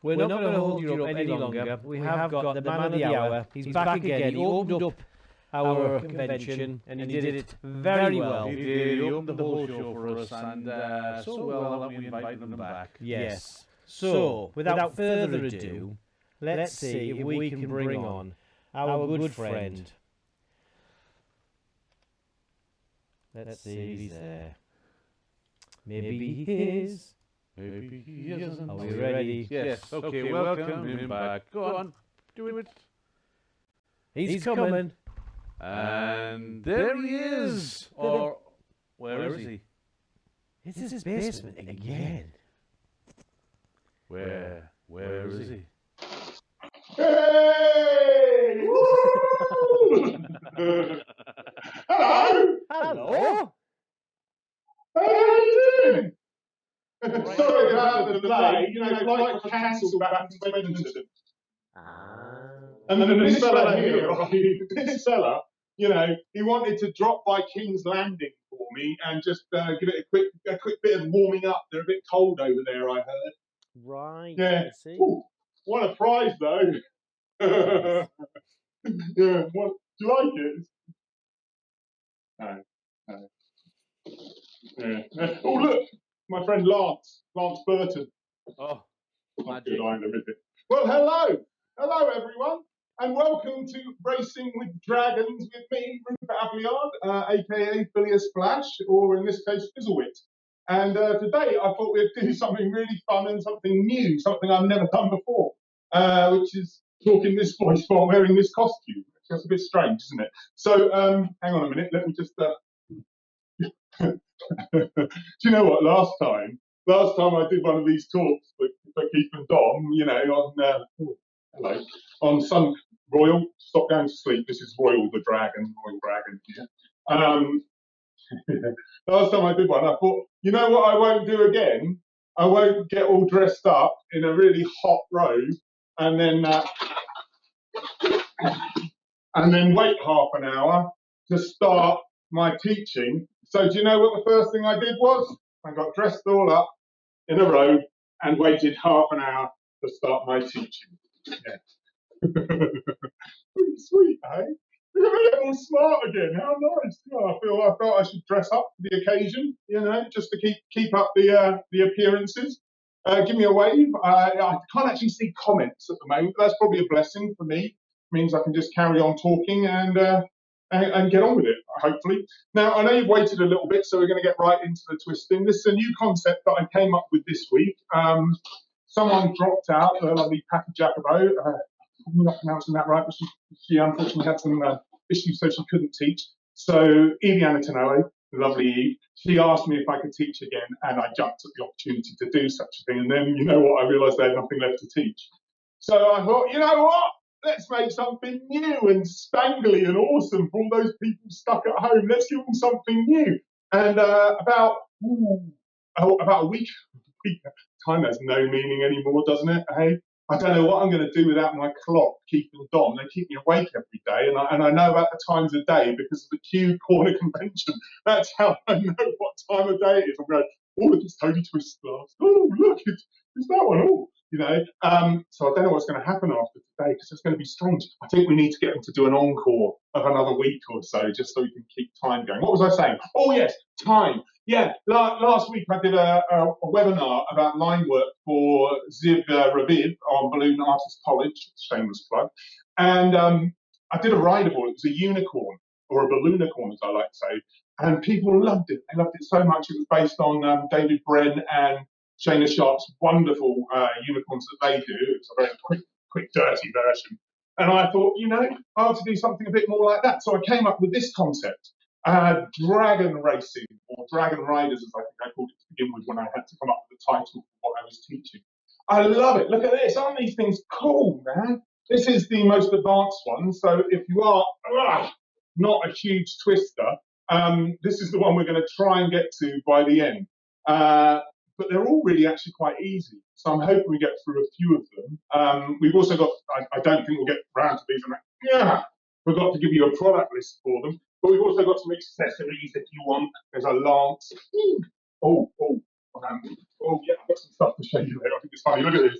We're not going to hold you up any longer. We have got the man of the hour. He's back again. He opened up our convention, and he did it very well. He did. He opened the whole show for us, and so well that we invited him back. Yes. So, without further ado, let's see if we can bring on our good friend. Let's see if he's there. Maybe he is. Maybe he isn't. Are we ready? Yes. Okay, welcome him back. Go on, do it. He's coming. And there he is. Or where is he? It's his basement again. Where is he? Hey! Woo! Hello! Hello? How are you doing? Sorry about the delay. You know, flight was cancelled back in 2020. And then this fella here, right, this fella, you know, he wanted to drop by King's Landing for me and just give it a quick bit of warming up. They're a bit cold over there, I heard. Right. Yeah. I see. Ooh, what a prize, though. Yeah. What? Do you like it? No. Yeah. Oh, look, my friend Lance Burton. Oh, Magic. Well, hello everyone, and welcome to Racing with Dragons with me, Rupert Appleyard, aka Phileas Flash, or in this case, Fizzlewit. And today I thought we'd do something really fun and something new, something I've never done before, which is talking this voice while wearing this costume. That's a bit strange, isn't it? So, hang on a minute, let me just... Do you know what, last time I did one of these talks for Keith and Dom, you know, on Sun Royal, stop going to sleep, this is Royal Dragon here. Last time I did one, I thought, you know what I won't do again? I won't get all dressed up in a really hot robe and then wait half an hour to start my teaching. So do you know what the first thing I did was? I got dressed all up in a robe and waited half an hour to start my teaching. Yeah. Pretty sweet, eh? Look at me, I'm all smart again. How nice. Yeah, I felt I should dress up for the occasion, you know, just to keep up the appearances. Give me a wave. I can't actually see comments at the moment, but that's probably a blessing for me. It means I can just carry on talking and get on with it, hopefully. Now, I know you've waited a little bit, so we're going to get right into the twisting. This is a new concept that I came up with this week. Someone dropped out, the lovely Patty Jacobo. I'm not pronouncing that right, but she unfortunately had some issues, so she couldn't teach. So, Eliana Tanoe, lovely Eve, she asked me if I could teach again, and I jumped at the opportunity to do such a thing. And then, you know what, I realised I had nothing left to teach. So I thought, you know what? Let's make something new and spangly and awesome for all those people stuck at home. Let's give them something new. And about a week, time has no meaning anymore, doesn't it? Hey, I don't know what I'm going to do without my clock, Keith and Dom. They keep me awake every day, and I know about the times of day because of the Q Corner Convention. That's how I know what time of day it is. I'm going, oh, look, it's Tony Twist last. Oh, look, it's that one. Oh, you know. So I don't know what's going to happen after today because it's going to be strange. I think we need to get them to do an encore of another week or so just so we can keep time going. What was I saying? Oh, yes, time. Yeah, last week I did a webinar about line work for Ziv Raviv on Balloon Artist College, shameless plug. And I did a rideable. It was a unicorn, or a balloonicorn, as I like to say. And people loved it. They loved it so much. It was based on David Bren and Shayna Sharp's wonderful unicorns that they do. It was a very quick, dirty version. And I thought, you know, I ought to do something a bit more like that. So I came up with this concept. Dragon racing, or dragon riders, as I think I called it to begin with when I had to come up with the title for what I was teaching. I love it. Look at this. Aren't these things cool, man? This is the most advanced one. So if you are not a huge twister, this is the one we're going to try and get to by the end. But they're all really actually quite easy. So I'm hoping we get through a few of them. We've also got, I don't think we'll get round to these. Forgot to give you a product list for them. But we've also got some accessories if you want. There's a lance. Oh, yeah, I've got some stuff to show you there. I think it's funny. Look at this.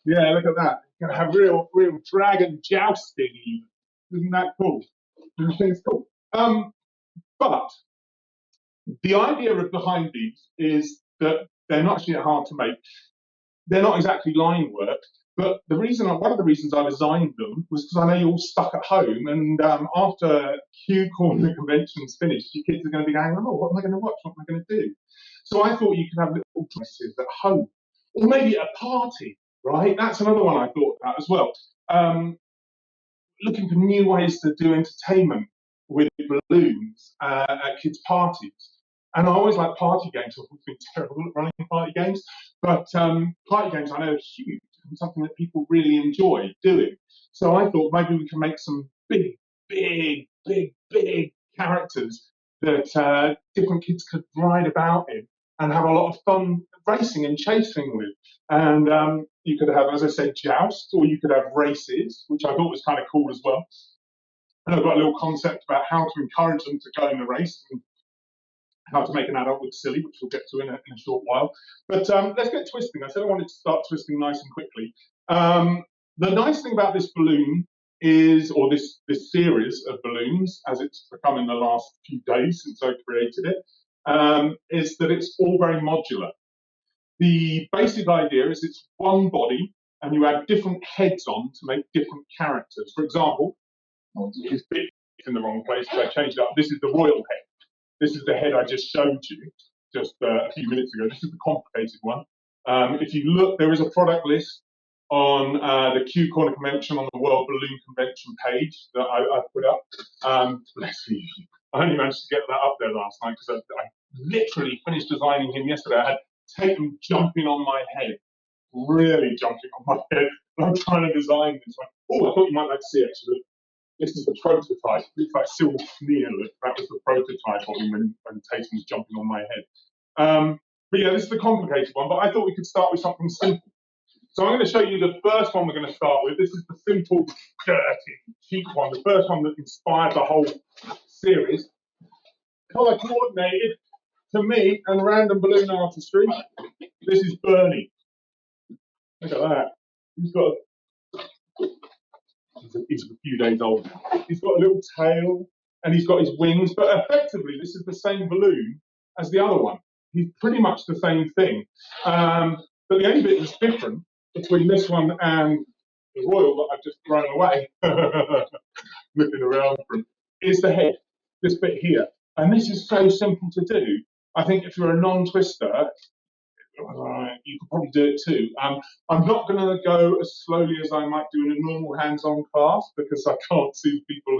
Yeah, look at that. You're gonna have real dragon jousting even. Isn't that cool? I think it's cool. But the idea behind these is that they're not actually hard to make. They're not exactly line work, but one of the reasons I designed them was because I know you're all stuck at home, and after Q Corner convention's finished, your kids are going to be going, oh, what am I going to watch? What am I going to do? So I thought you could have little dresses at home, or maybe at a party, right? That's another one I thought about as well. Looking for new ways to do entertainment with balloons at kids' parties. And I always like party games. I've been terrible at running party games, but party games I know are huge and something that people really enjoy doing. So I thought maybe we can make some big characters that different kids could ride about in and have a lot of fun racing and chasing with. And you could have, as I said, jousts, or you could have races, which I thought was kind of cool as well. And I've got a little concept about how to encourage them to go in the race and how to make an adult look silly, which we'll get to in a short while. But let's get twisting. I said I wanted to start twisting nice and quickly. The nice thing about this balloon is, or this series of balloons, as it's become in the last few days since I created it, is that it's all very modular. The basic idea is it's one body, and you add different heads on to make different characters. For example, this bit in the wrong place, so I changed it up. This is the royal head. This is the head I just showed you just a few minutes ago. This is the complicated one. If you look, there is a product list on the Q Corner Convention on the World Balloon Convention page that I put up. Bless you. I only managed to get that up there last night because I literally finished designing him yesterday. I had Tatum jumping on my head, really jumping on my head. I'm trying to design this one. Oh, I thought you might like to see it, actually. This is the prototype. It looks like Silver Sneer. That was the prototype of him when Tatum was jumping on my head. But yeah, this is the complicated one, but I thought we could start with something simple. So I'm going to show you the first one we're going to start with. This is the simple, dirty, cheap one, the first one that inspired the whole series. Colour coordinated to me and random balloon artistry. This is Bernie. Look at that. He's a few days old. He's got a little tail and he's got his wings, but effectively this is the same balloon as the other one. He's pretty much the same thing. But the only bit that's different between this one and the Royal that I've just thrown away, looking around for him, is the head, this bit here. And this is so simple to do. I think if you're a non-twister, you could probably do it too. I'm not going to go as slowly as I might do in a normal hands-on class because I can't see people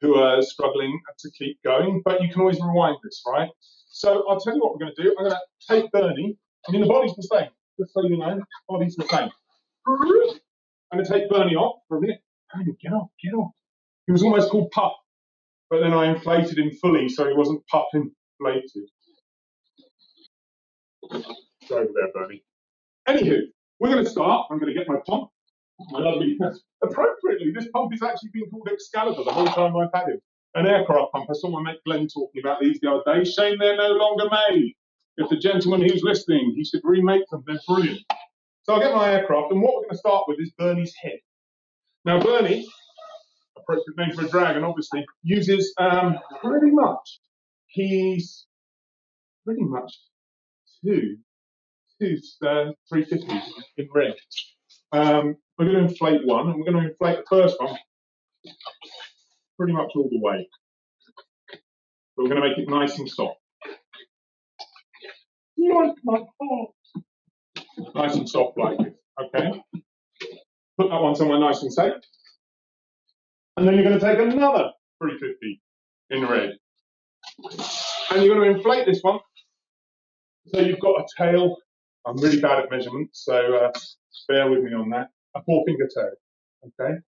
who are struggling to keep going. But you can always rewind this, right? So I'll tell you what we're going to do. I'm going to take Bernie. I mean, the body's the same. Just so you know, the body's the same. I'm going to take Bernie off for a minute. Bernie, get off, get off. He was almost called Puff, but then I inflated him fully, so he wasn't Puff inflated. Go over there, Bernie. Anywho, we're going to start. I'm going to get my pump. My lovely. Appropriately, this pump has actually been called Excalibur the whole time I've had it. An aircraft pump. I saw my mate Glenn talking about these the other day. Shame they're no longer made. If the gentleman who's listening, he should remake them. They're brilliant. So I'll get my aircraft, and what we're going to start with is Bernie's head. Now, Bernie, appropriate name for a dragon, obviously, uses pretty much two 350s in red. We're going to inflate one, and we're going to inflate the first one pretty much all the way. But we're going to make it nice and soft. Nice and soft like this, okay? Put that one somewhere nice and safe. And then you're going to take another 350 in red. And you're going to inflate this one. So you've got a tail. I'm really bad at measurements, so bear with me on that. A 4-finger tail, okay?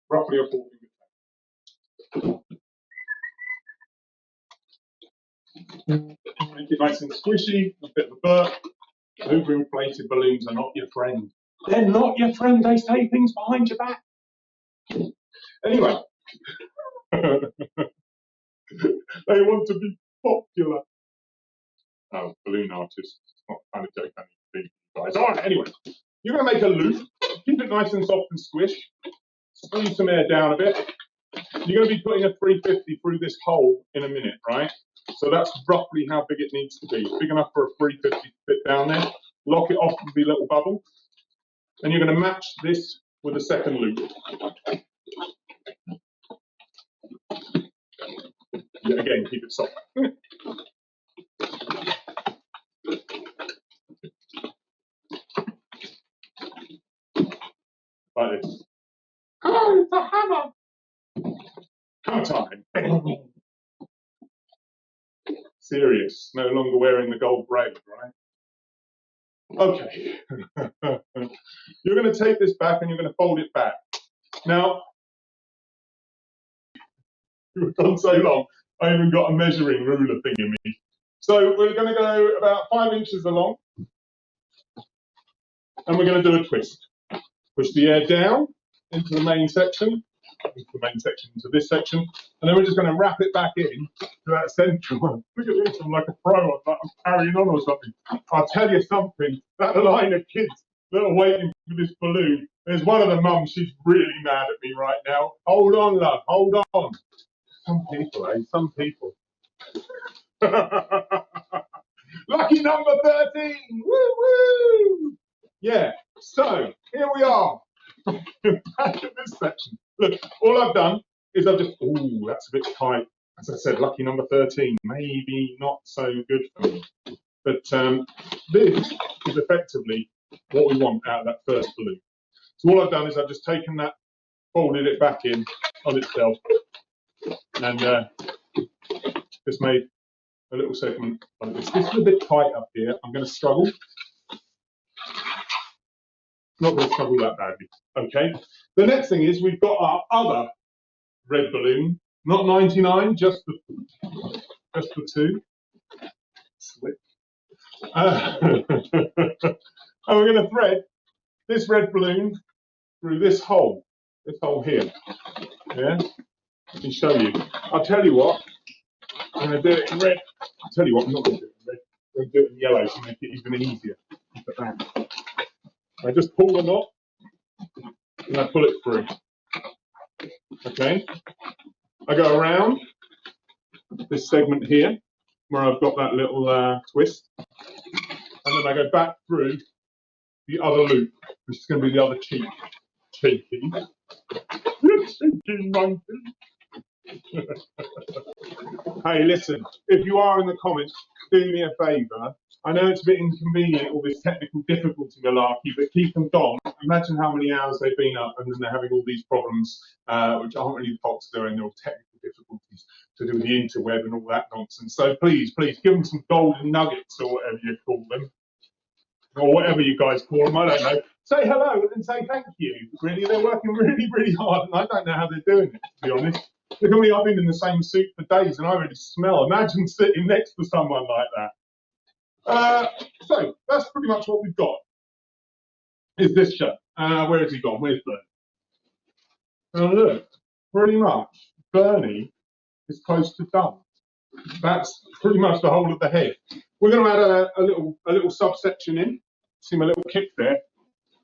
Roughly a 4-finger tail. Make it nice and squishy, a bit of a burp. Overinflated balloons are not your friend. They're not your friend, they say things behind your back. Anyway. They want to be popular. Oh, balloon artists. It's not kind of joke, guys. All right, anyway, you're going to make a loop. Keep it nice and soft and squish. Squeeze some air down a bit. You're going to be putting a 350 through this hole in a minute, right? So that's roughly how big it needs to be. Big enough for a 350 to fit down there. Lock it off with the little bubble. And you're going to match this with a second loop. Yeah, again, keep it soft. Like this. Oh, it's a hammer! Hammer time. Serious. No longer wearing the gold braid, right? Okay. You're going to take this back and you're going to fold it back. Now, you've gone so long, I even got a measuring ruler thing in me. So we're going to go about 5 inches along, and we're going to do a twist. Push the air down into the main section, into this section, and then we're just going to wrap it back in to that central one. Look at this, I'm like a pro, I'm carrying on or something. I'll tell you something, that line of kids that are waiting for this balloon, there's one of the mums, she's really mad at me right now. Hold on, love, hold on. Some people, some people. Lucky number 13, woo woo! Yeah, so here we are. Back at this section. Look, all I've done is I've just, ooh, that's a bit tight. As I said, lucky number 13, maybe not so good for me. But this is effectively what we want out of that first balloon. So all I've done is I've just taken that, folded it back in on itself, and just made a little segment like this. This is a bit tight up here. I'm going to struggle. Not going to struggle that badly. Okay. The next thing is we've got our other red balloon, not 99, just the 2. Slip. And we're going to thread this red balloon through this hole here. Yeah. Let me show you. I'll tell you what. I'm going to do it in red. I'll tell you what. I'm not going to do it in red. I'm going to do it in yellow to make it even easier. Look at that. I just pull the knot and I pull it through. Okay. I go around this segment here where I've got that little twist, and then I go back through the other loop, which is going to be the other cheeky. Cheeky monkey. Hey, listen, if you are in the comments, do me a favour. I know it's a bit inconvenient, all this technical difficulty malarkey, but Keith and Dom, imagine how many hours they've been up and then they're having all these problems, which aren't really the fault of their own, they're all technical difficulties to do with the interweb and all that nonsense. So please, please, give them some golden nuggets or whatever you call them, or whatever you guys call them, I don't know. Say hello and say thank you. Really, they're working really, really hard, and I don't know how they're doing it, to be honest. Look at me, I've been in the same suit for days and I already smell. Imagine sitting next to someone like that. So that's pretty much what we've got. Is this shirt? Where has he gone? Where's Bernie? Look, pretty much Bernie is close to done. That's pretty much the whole of the head. We're going to add a little subsection in. See my little kick there?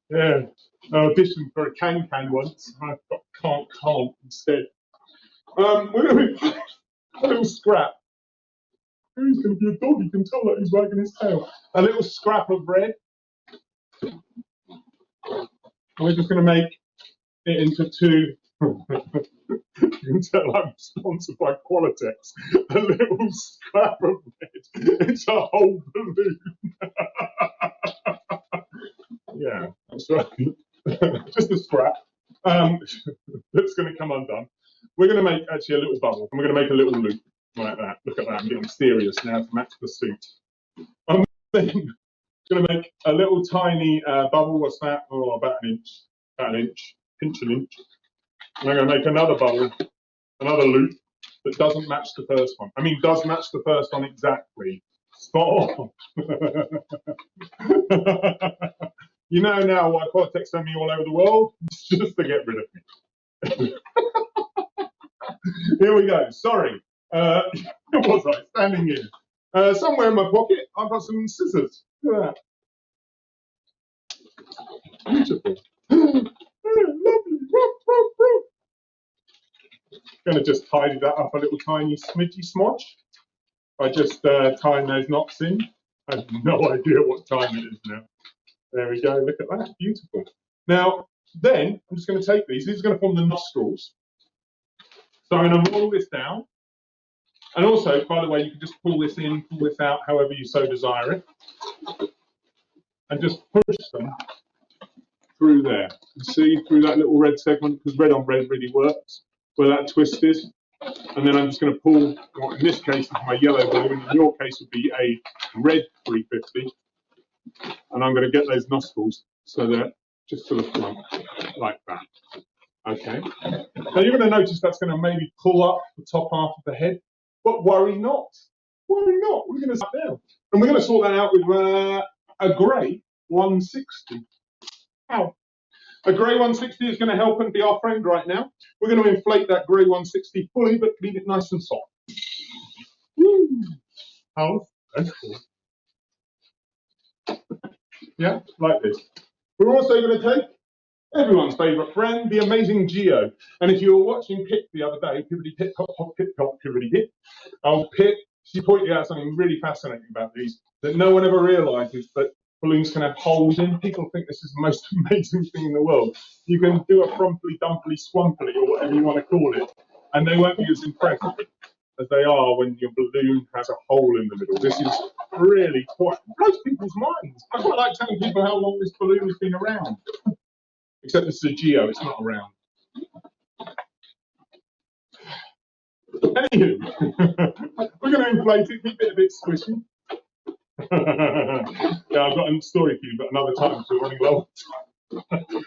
Yeah. I auditioned for a can once. I got can't instead. We're going to be a little scrap. He's going to be a dog, you can tell that he's wagging his tail. A little scrap of red. And we're just going to make it into 2. You can tell I'm sponsored by Qualatex. A little scrap of red. It's a whole balloon. Yeah, that's right. Just a scrap. That's going to come undone. We're going to make actually a little bubble, and we're going to make a little loop like that. Look at that, I'm getting serious now to match the suit. I'm then going to make a little tiny bubble. What's that? Oh, about an inch, pinch an inch. And I'm going to make another bubble, another loop that doesn't match the first one. I mean, does match the first one exactly. Spot on. You know now why Qualatex send me all over the world? It's just to get rid of me. Here we go. Sorry. Where was I? Standing here. Somewhere in my pocket, I've got some scissors. Look at that. Beautiful. Lovely. Going to just tidy that up a little tiny smidgy smudge by just tying those knots in. I have no idea what time it is now. There we go, look at that, beautiful. Now, then, I'm just going to take these are going to form the nostrils. So I'm going to roll this down. And also, by the way, you can just pull this in, pull this out, however you so desire it. And just push them through there. You see, through that little red segment, because red on red really works, where that twist is. And then I'm just going to pull, what in this case is my yellow balloon, in your case would be a red 350. And I'm going to get those nostrils so they're just to the front, like that. Okay. Now you're going to notice that's going to maybe pull up the top half of the head, but worry not. Worry not. We're going to sit down. And we're going to sort that out with a grey 160. Ow. A grey 160 is going to help and be our friend right now. We're going to inflate that grey 160 fully, but leave it nice and soft. Woo. How? That's cool. Yeah, like this. We're also going to take everyone's favourite friend, the amazing Geo. And if you were watching Pip the other day, Pippity Pip Pop Pop Pip Pop Pippity Pip, Pip, she pointed out something really fascinating about these that no one ever realises that balloons can have holes in. People think this is the most amazing thing in the world. You can do a frumply dumply swamply or whatever you want to call it, and they won't be as impressed as they are when your balloon has a hole in the middle. This is really quite blows people's minds. I quite like telling people how long this balloon has been around. Except this is a Geo, it's not around. Anywho, we're going to inflate it, keep it a bit squishy. Yeah, I've got a story for you, but another time, because we're running low.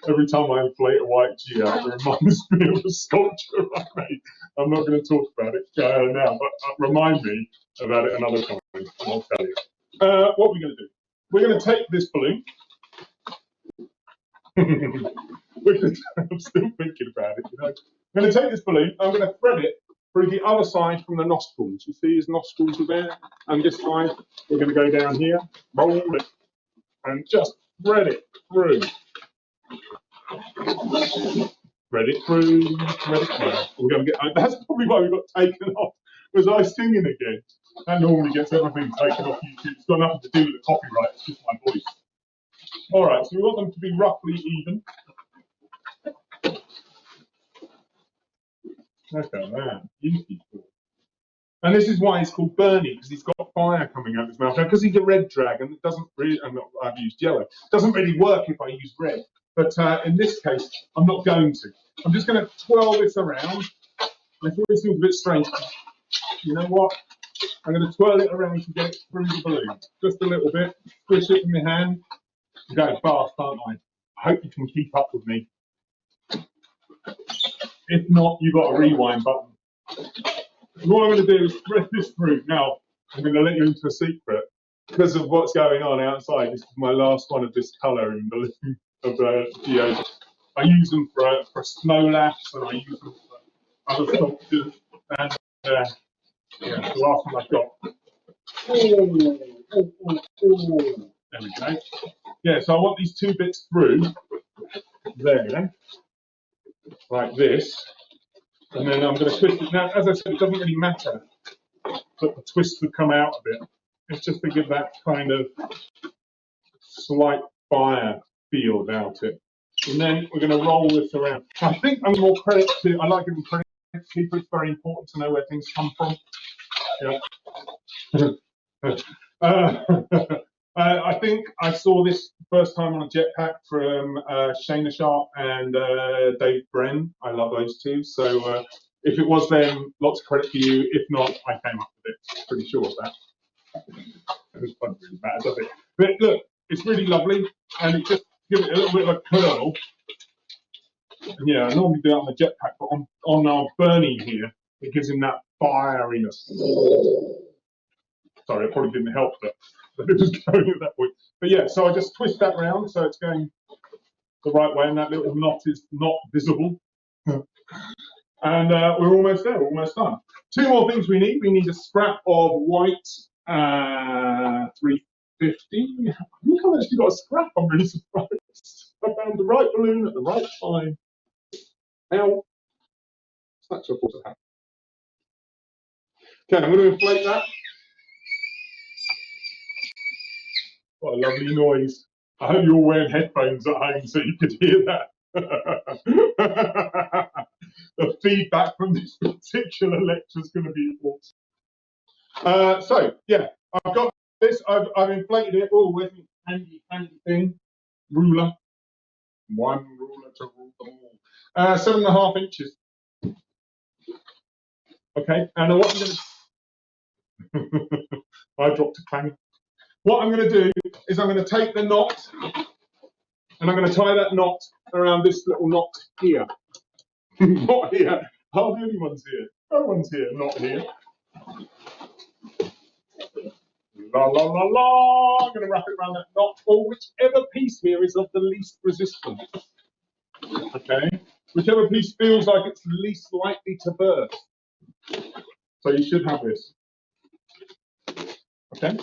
Every time I inflate a white Geo, it reminds me of a sculpture I made. I'm not going to talk about it now, but remind me about it another time, and I'll tell you. What are we going to do? We're going to take this balloon. I'm still thinking about it. You know? I'm going to take this balloon, I'm going to thread it through the other side from the nostrils. You see his nostrils are there, and this side, we're going to go down here, roll it, and just thread it through. Thread it through, thread it through. We're going to get, that's probably why we got taken off. Was I singing again? That normally gets everything taken off YouTube. It's got nothing to do with the copyright, it's just my voice. All right, so we want them to be roughly even. Look at that, beautiful. And this is why he's called Bernie, because he's got fire coming out of his mouth. Now, because he's a red dragon, it doesn't really, I've used yellow, it doesn't really work if I use red. But in this case, I'm not going to. I'm just going to twirl this around. I thought this seems a bit strange. You know what? I'm going to twirl it around to get it through the balloon. Just a little bit. Push it in my hand. I'm going fast, aren't I? I hope you can keep up with me. If not, you've got a rewind button. And what I'm going to do is thread this through. Now, I'm going to let you into a secret. Because of what's going on outside, this is my last one of this colour in balloon of Geos. I use them for snow laps, and I use them for other sculptures. And yeah, the last one I've got. There we go. Yeah, so I want these two bits through there, like this, and then I'm going to twist it. Now, as I said, it doesn't really matter that the twist would come out of it. It's just to give that kind of slight fire feel about it. And then we're going to roll this around. I think I'm more credit to, I like giving credit to people. It's very important to know where things come from. Yeah. I think I saw this first time on a jetpack from Shayna Sharp and Dave Bren. I love those two. So if it was them, lots of credit for you. If not, I came up with it. Pretty sure of that. It doesn't really matter, does it? But look, it's really lovely, and it just gives it a little bit of a curl. And yeah, I normally do that on the jetpack, but on our Bernie here, it gives him that fieriness. Sorry, it probably didn't help that it was going at that point. But yeah, so I just twist that round so it's going the right way, and that little knot is not visible. And we're almost there, we're almost done. Two more things we need. We need a scrap of white 350. I think I've actually got a scrap, I'm really surprised. I found the right balloon at the right time. How? That's a force of habit. Okay, I'm going to inflate that. What a lovely noise. I hope you're all wearing headphones at home so you could hear that. The feedback from this particular lecture is going to be awesome. So, yeah, I've got this. I've inflated it. Oh, with handy thing. Ruler. One ruler to rule them all. 7.5 inches. Okay, and what I'm going to... I dropped a clang. What I'm going to do is I'm going to take the knot and I'm going to tie that knot around this little knot here. Not here. Hardly anyone's here. No one's here. Not here. La la la la. I'm going to wrap it around that knot, or whichever piece here is of the least resistance. Okay. Whichever piece feels like it's least likely to burst. So you should have this. Okay.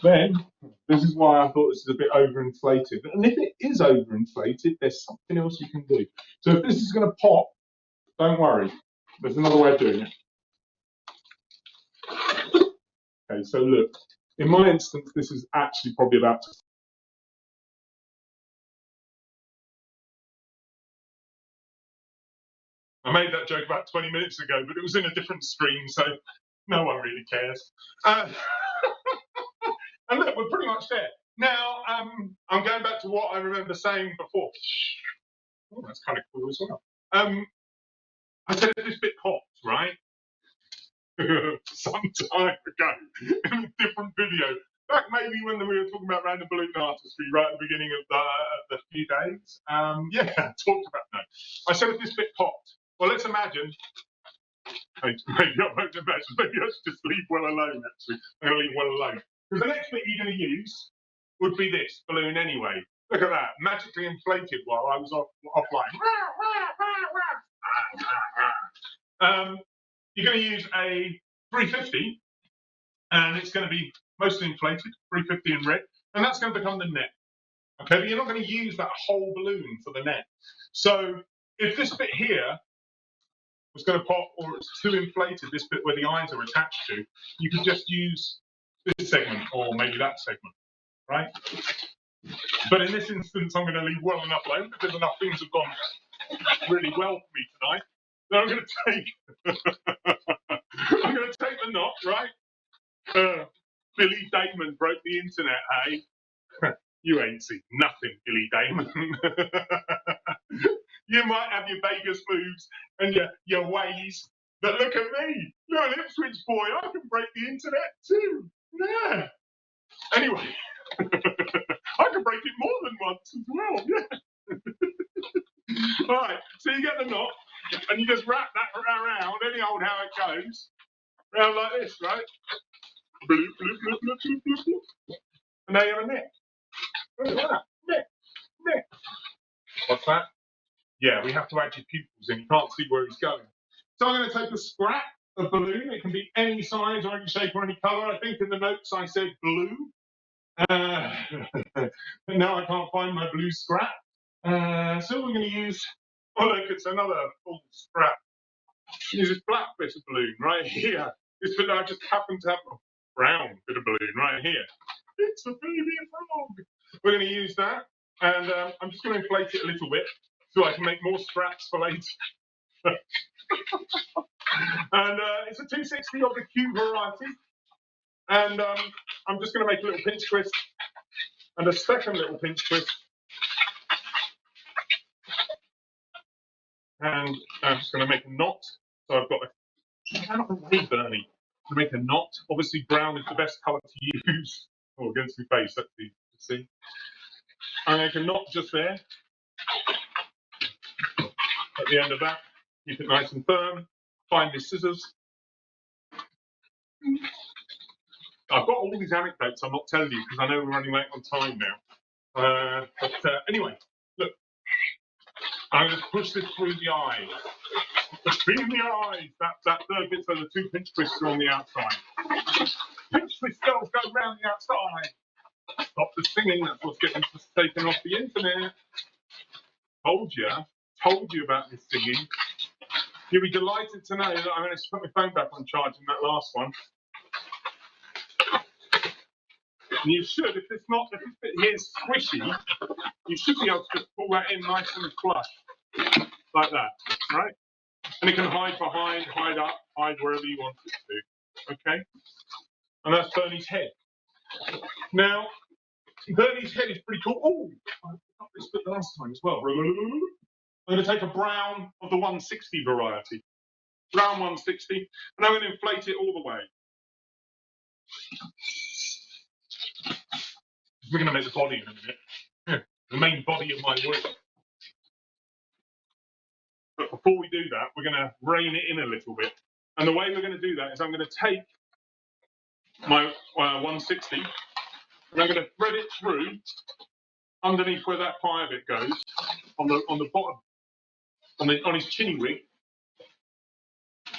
Then, this is why I thought this is a bit overinflated. And if it is overinflated, there's something else you can do. So if this is going to pop, don't worry. There's another way of doing it. Okay, so look. In my instance, this is actually probably about to... I made that joke about 20 minutes ago, but it was in a different stream, so no one really cares. And look, we're pretty much there. Now, I'm going back to what I remember saying before. Oh, that's kind of cool as well. I said if this bit pops, right? Some time ago, in a different video. Back maybe when we were talking about random balloon artistry right at the beginning of the few days. Yeah, I talked about that. I said if this bit popped, well, let's imagine. Maybe I won't imagine. Maybe I should just leave well alone, actually. I'm going to leave well alone. Because the next bit you're going to use would be this balloon anyway. Look at that, magically inflated while I was offline. You're going to use a 350, and it's going to be mostly inflated, 350 in red, and that's going to become the net. Okay, but you're not going to use that whole balloon for the net. So if this bit here was going to pop, or it's too inflated, this bit where the eyes are attached to, you could just use this segment or maybe that segment, right? But in this instance, I'm going to leave well enough alone because enough things have gone really well for me tonight. So I'm going to take, I'm going to take the knot, right? Billy Damon broke the internet, hey? You ain't seen nothing, Billy Damon. You might have your Vegas moves and your ways, but look at me, little Ipswich boy. I can break the internet too. Yeah. Anyway, I can break it more than once as well. Yeah. All right. So you get the knot, and you just wrap that around. Any old how it goes, round like this, right? Bloop, bloop, bloop, bloop, bloop, bloop, bloop. And now you have a net. Look at that. Net. What's that? Yeah, we have to add your pupils in. You can't see where he's going. So I'm going to take a scrap of balloon. It can be any size or any shape or any colour. I think in the notes I said blue. But now I can't find my blue scrap. So we're going to use, oh look, it's another full scrap. Use this black bit of balloon right here. This bit I just happen to have a brown bit of balloon right here. It's a baby frog. We're going to use that, and I'm just going to inflate it a little bit so I can make more scraps for later. And it's a 260 of the Q variety. And I'm just going to make a little pinch twist and a second little pinch twist. And I'm just going to make a knot. So I've got a Bernie to make a knot. Obviously, brown is the best colour to use. Oh, against my face, that's easy to see. I make a knot just there. At the end of that, keep it nice and firm. Find the scissors. I've got all these anecdotes I'm not telling you because I know we're running late on time now. But anyway, look. I'm going to push this through the eyes. Between the eyes. That third bit, so the two pinch twists are on the outside. Pinch twist girls go round the outside. Stop the singing, that's what's getting us taken off the internet. Told you about this singing. You'll be delighted to know that I'm going to put my phone back on charge in that last one. And you should, if it's not, if this bit here is squishy, you should be able to just pull that in nice and flush, like that, right? And it can hide behind, hide up, hide wherever you want it to, okay? And that's Bernie's head. Now, Bernie's head is pretty cool. Oh, I got this bit last time as well. I'm going to take a brown of the 160 variety. Brown 160, and I'm going to inflate it all the way. We're going to make the body in a minute. The main body of my work. But before we do that, we're going to rein it in a little bit. And the way we're going to do that is I'm going to take my 160 and I'm going to thread it through underneath where that pie bit goes on the bottom, on his chinny wing.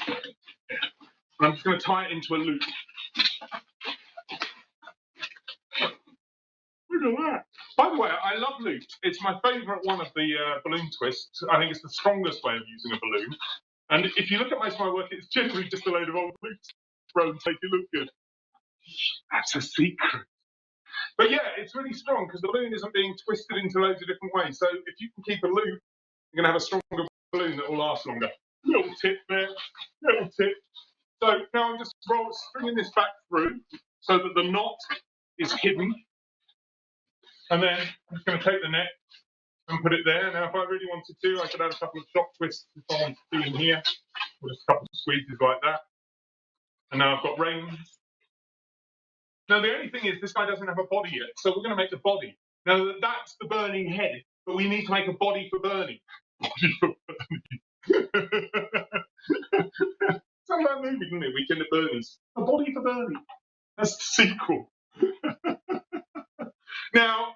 And I'm just going to tie it into a loop. Look at that. By the way, I love loops. It's my favourite one of the balloon twists. I think it's the strongest way of using a balloon. And if you look at most of my work, it's generally just a load of old loops thrown and make it look good. That's a secret. But yeah, it's really strong because the balloon isn't being twisted into loads of different ways. So if you can keep a loop, you're going to have a stronger balloon that will last longer. Little tip there, little tip. So now I'm just stringing this back through so that the knot is hidden. And then I'm just going to take the net and put it there. Now, if I really wanted to, I could add a couple of shock twists if I wanted to in here, or just a couple of squeezes like that. And now I've got reins. Now, the only thing is, this guy doesn't have a body yet, so we're going to make the body. Now, that's the burning head, but we need to make a body for Bernie. Body for Bernie. Sounds like a movie, doesn't it? Weekend at Bernie's. A body for Bernie. That's the sequel. Now,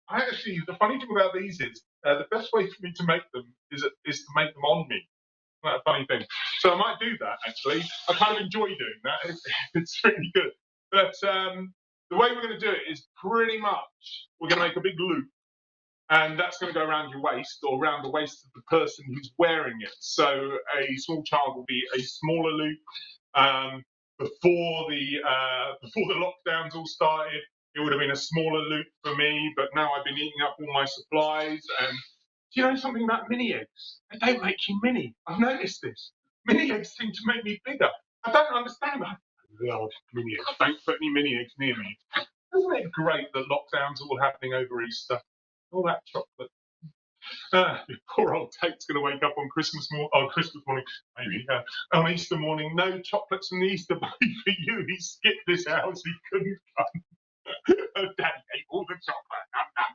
actually, the funny thing about these is the best way for me to make them is to make them on me. Isn't that a funny thing? So I might do that, actually. I kind of enjoy doing that. It's really good. But the way we're going to do it is pretty much we're going to make a big loop. And that's going to go around your waist or around the waist of the person who's wearing it. So a small child will be a smaller loop. Before the lockdowns all started, it would have been a smaller loop for me, but now I've been eating up all my supplies. And do you know something about mini eggs? They don't make you mini. I've noticed this. Mini eggs seem to make me bigger. I don't understand that. Lord, mini eggs. Don't put any mini eggs near me. Isn't it great that lockdowns are all happening over Easter? All that chocolate. Poor old Tate's going to wake up on Christmas morning, maybe, on Easter morning. No chocolates from the Easter bunny for you. He skipped this house. He couldn't come. Daddy ate all the chocolate. Nom, nom,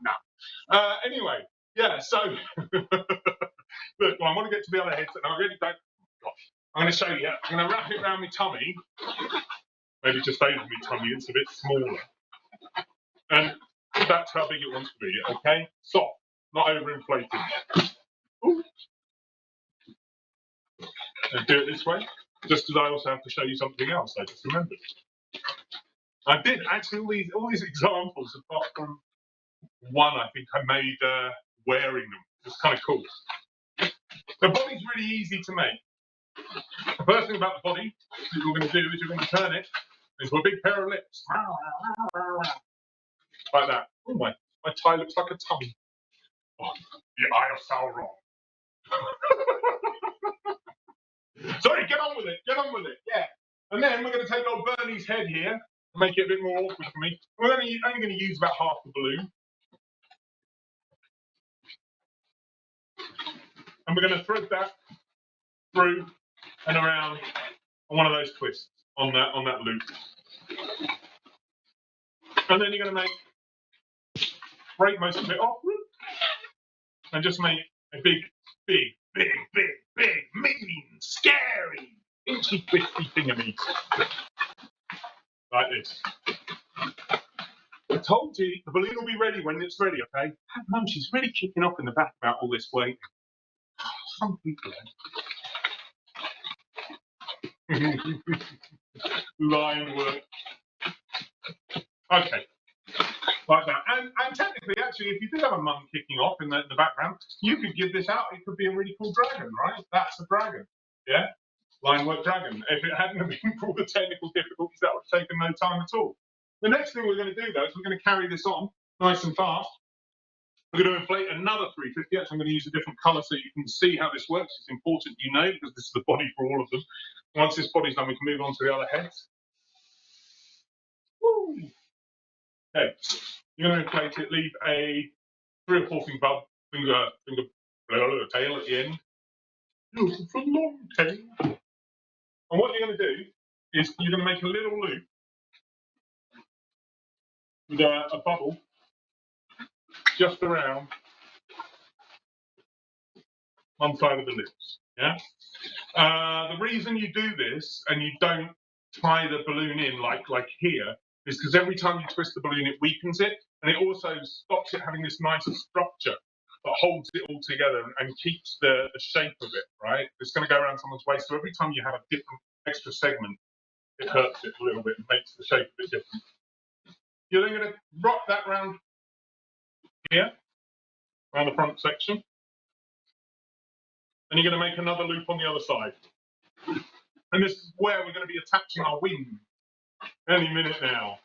nom. Anyway, yeah, so, look, I want to get to the other heads, and I really don't. Gosh, I'm going to show you. I'm going to wrap it around my tummy. Maybe just over my tummy. It's a bit smaller. And that's how big it wants to be, okay? Soft, not overinflated. Ooh. And do it this way, just as I also have to show you something else I just remembered. I did actually all these examples, apart from one I think I made wearing them. It's kind of cool. The body's really easy to make. The first thing about the body that you're going to do is you're going to turn it into a big pair of lips. Like that. Oh, my tie looks like a tummy. Oh, the eye of Sauron. Sorry, get on with it. Get on with it. Yeah. And then we're going to take old Bernie's head here and make it a bit more awkward for me. We're only going to use about half the balloon. And we're going to thread that through and around on one of those twists on that loop. And then you're going to break most of it off and just make a big, mean, scary, inchy, twisty thing of me. Like this. I told you, the balloon will be ready when it's ready, okay? Mum, she's really kicking off in the back about all this weight. Some people, line work. Okay. like that. And technically, actually, if you did have a mum kicking off in the background, you could give this out. It could be a really cool dragon, right? That's a dragon, yeah? Line work dragon. If it hadn't been for all the technical difficulties, that would have taken no time at all. The next thing we're going to do, though, is we're going to carry this on nice and fast. We're going to inflate another 350. Actually, I'm going to use a different colour so you can see how this works. It's important you know, because this is the body for all of them. Once this body's done, we can move on to the other heads. Woo. Okay, you're going to inflate it, leave a 3 or 4 finger tail at the end. Beautiful long tail. And what you're going to do is you're going to make a little loop with a bubble just around one side of the lips. Yeah. The reason you do this and you don't tie the balloon in like here is because every time you twist the balloon, it weakens it, and it also stops it having this nice structure that holds it all together and keeps the shape of it, right? It's going to go around someone's waist, so every time you have a different extra segment, it hurts it a little bit and makes the shape a bit different. You're then going to rock that round here, around the front section, and you're going to make another loop on the other side. And this is where we're going to be attaching our wing any minute now.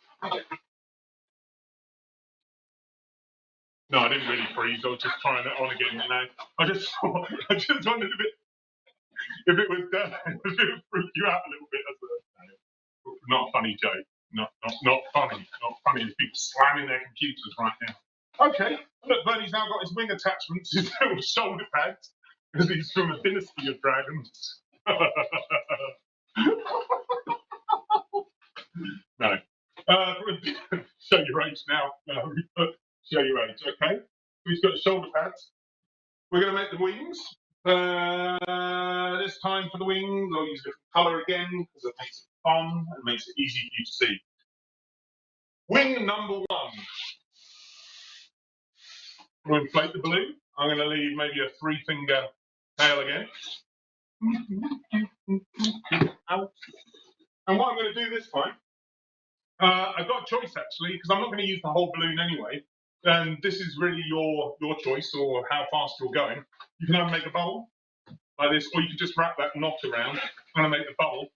No, I didn't really freeze. I was just trying it on again. You know, I just wondered if it would freak you out a little bit. Not a funny joke. Not funny. Not funny. There's people slamming their computers right now. Okay, look, Bernie's now got his wing attachments, his little shoulder pads, because he's from a dynasty of dragons. No. Show your age now. Show your age, okay? We've got shoulder pads. We're going to make the wings. This time for the wings, I'll use a different colour again because it makes it fun and makes it easy for you to see. Wing number 1. I'm going to inflate the balloon. I'm going to leave maybe a 3-finger tail again. And what I'm going to do this time, I've got a choice actually, because I'm not going to use the whole balloon anyway. And this is really your choice or how fast you're going. You can either make a bubble like this, or you can just wrap that knot around. I'm going to make the bubble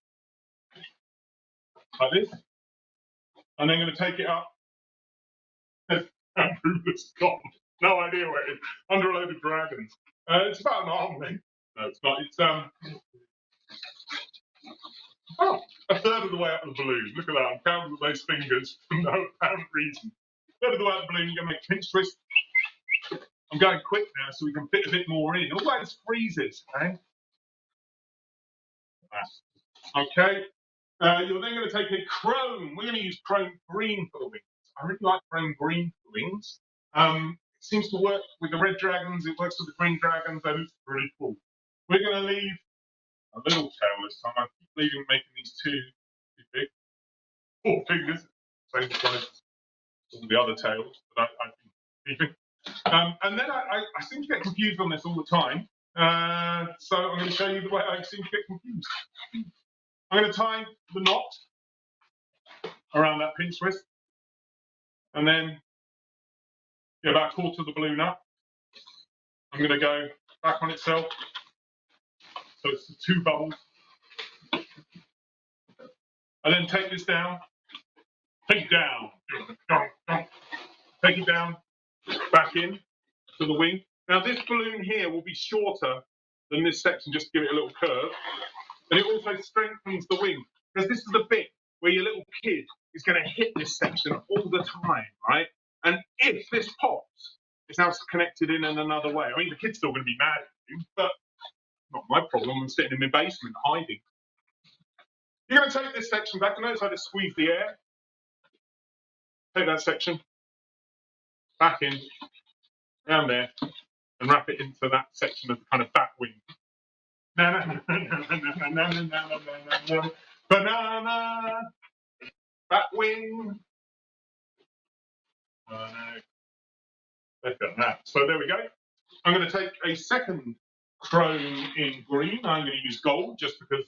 like this. And then I'm going to take it up. It's gone. No idea where it is. Under a load of dragons. It's about an arm length. No, it's not. It's a third of the way up the balloon. Look at that. I'm counting with those fingers for no apparent reason. A third of the way up the balloon, you're going to make a pinch twist. I'm going quick now so we can fit a bit more in. Although this freezes, okay? Okay. You're then going to take a chrome. We're going to use chrome green for the wings. I really like chrome green for the wings. It seems to work with the red dragons. It works with the green dragons. That is really cool. We're going to leave a little tail this time. I keep making these too big. 4 fingers, same size as all the other tails that I've been keeping. And then I seem to get confused on this all the time. So I'm going to show you the way I seem to get confused. I'm going to tie the knot around that pinch twist, and then get about a quarter of the balloon up. I'm going to go back on itself, so it's the 2 bubbles. And then take this down, take it down, take it down, back in to the wing. Now this balloon here will be shorter than this section, just to give it a little curve. And it also strengthens the wing, because this is the bit where your little kid is going to hit this section all the time, right? And if this pops, it's now connected in another way. I mean, the kid's still going to be mad at you, but not my problem. I'm sitting in my basement hiding. You're going to take this section back, and notice I just squeeze the air. Take that section back in, around there, and wrap it into that section of the kind of back wing. Banana, back wing. Look at that. So there we go. I'm going to take a second chrome in green. I'm going to use gold just because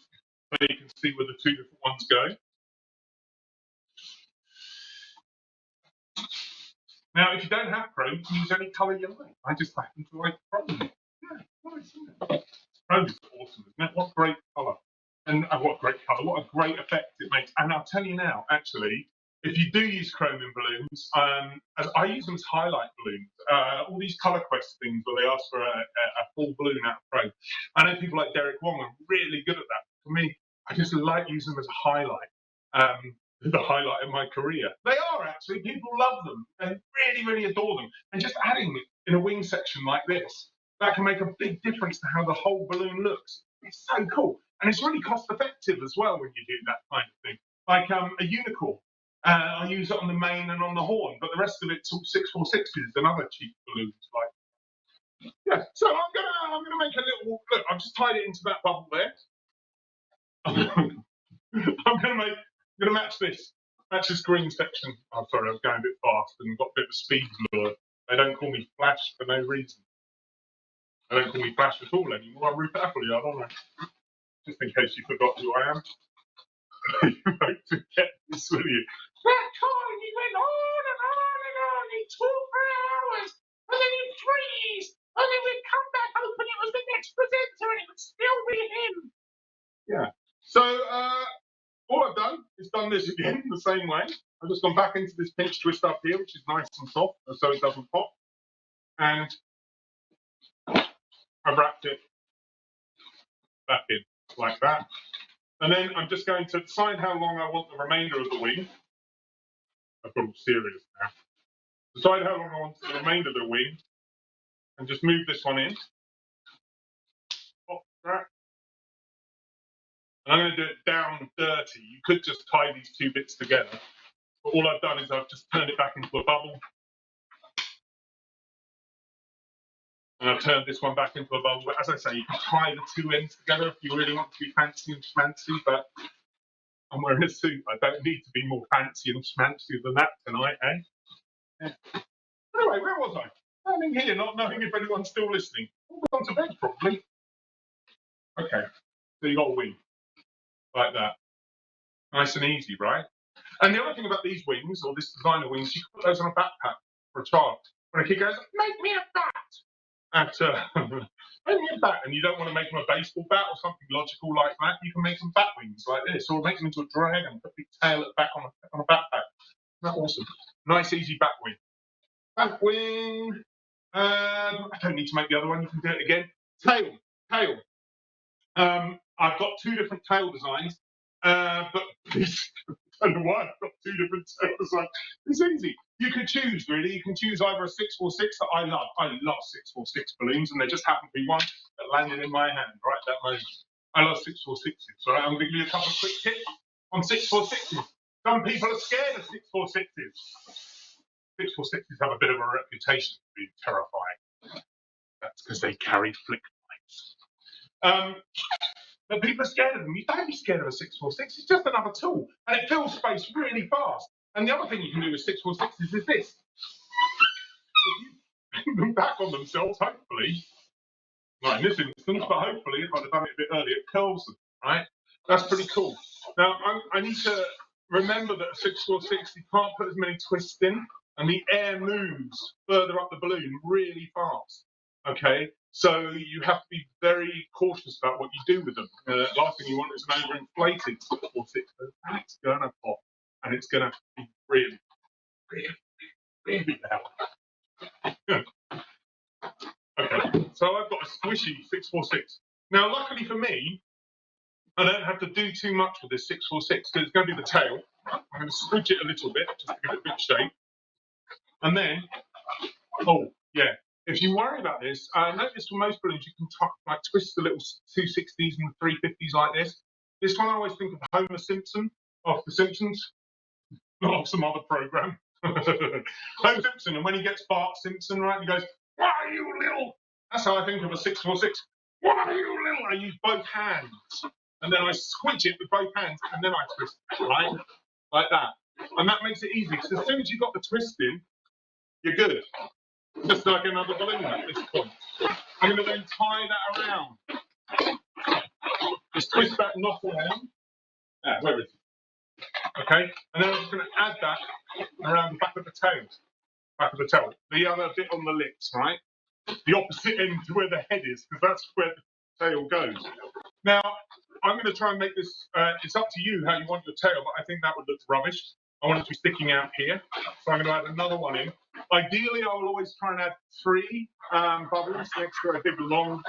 you can see where the 2 different ones go. Now, if you don't have chrome, you can use any colour you like. I just happen to like chrome. Yeah, nice, isn't it? Chrome is awesome, isn't it? What great colour. And what great colour, what a great effect it makes. And I'll tell you now, actually, if you do use chrome in balloons, as I use them as highlight balloons. All these colour quest things where they ask for a full balloon out of chrome. I know people like Derek Wong are really good at that. For me, I just like using them as a highlight. The highlight of my career. They are actually, people love them and really, really adore them. And just adding it in a wing section like this, that can make a big difference to how the whole balloon looks. It's so cool. And it's really cost effective as well when you do that kind of thing. Like a unicorn. I use it on the main and on the horn, but the rest of it's all 646s and other cheap balloons. Like, yeah. So I'm gonna make a little look. I've just tied it into that bubble there. I'm gonna match this green section. I'm sorry, I was going a bit fast and got a bit of a speed lure. They don't call me Flash for no reason. They don't call me Flash at all anymore. I'm Rupert Appleyard, aren't I? Just in case you forgot who I am. You won't forget this, will you? That time he went on and on and on. He talked for hours, and then he'd freeze, and then we'd come back open. It was the next presenter, and it would still be him. Yeah. So, all I've done is done this again the same way. I've just gone back into this pinch twist up here, which is nice and soft, so it doesn't pop. And I've wrapped it back in like that. And then I'm just going to decide how long I want the remainder of the wing. I've got all serious now. Decide how long I want the remainder of the wing. And just move this one in. Pop that. And I'm going to do it down dirty. You could just tie these two bits together. But all I've done is I've just turned it back into a bubble. And I've turned this one back into a bubble. But as I say, you can tie the two ends together if you really want to be fancy and schmancy. But I'm wearing a suit. I don't need to be more fancy and schmancy than that tonight, eh? Yeah. Anyway, where was I? Standing here, not knowing if anyone's still listening. All gone to bed, probably. Okay, so you got a wing. Like that. Nice and easy, right? And the other thing about these wings, or this designer wings, you can put those on a backpack for a child. When a kid goes, make me a bat! Make me a bat, and you don't want to make them a baseball bat or something logical like that, you can make them bat wings like this, or make them into a dragon, put the tail at the back on a backpack. Isn't that awesome? Nice, easy bat wing. Bat wing. I don't need to make the other one, you can do it again. Tail. I've got two different tail designs, but I don't know why I've got two different tail designs. It's easy. You can choose, really. You can choose either a 646 that I love. I love 646 balloons, and there just happened to be one that landed in my hand right at that moment. I love 646s. All right, I'm going to give you a couple of quick tips on 646s. Some people are scared of 646s. 646s have a bit of a reputation for being terrifying. That's because they carry flick lights. But people are scared of them. You don't be scared of a 646. It's just another tool, and it fills space really fast. And the other thing you can do with 646s is this. If you bring them back on themselves, hopefully, not in this instance, but hopefully, if I'd have done it a bit earlier, it curls them, right? That's pretty cool. Now, I need to remember that a 646, you can't put as many twists in, and the air moves further up the balloon really fast, okay? So you have to be very cautious about what you do with them. Last thing you want is an overinflated 646, and it's going to pop, and it's going to be really, really, really loud. Okay, so I've got a squishy 646. Now, luckily for me, I don't have to do too much with this 646 because it's going to be the tail. I'm going to squidge it a little bit just to give it a bit shape. And then, oh, yeah. If you worry about this, notice for most balloons you can twist the little 260s and the 350s like this. This one I always think of Homer Simpson of The Simpsons, not of some other program. Homer Simpson, and when he gets Bart Simpson, right, he goes, "Why are you little?" That's how I think of a 646. Why are you little? I use both hands, and then I switch it with both hands, and then I twist it, right, like that, and that makes it easy. Because as soon as you've got the twist in, you're good. Just like another balloon at this point. I'm going to then tie that around. Just twist that knot around. Where is it? Okay, and then I'm just going to add that around the back of the tail. back of the tail. The other bit on the lips, right? The opposite end to where the head is, because that's where the tail goes. Now, I'm going to try and make this, it's up to you how you want your tail, but I think that would look rubbish. I want it to be sticking out here. So I'm going to add another one in. Ideally, I will always try and add 3 bubbles next to a big long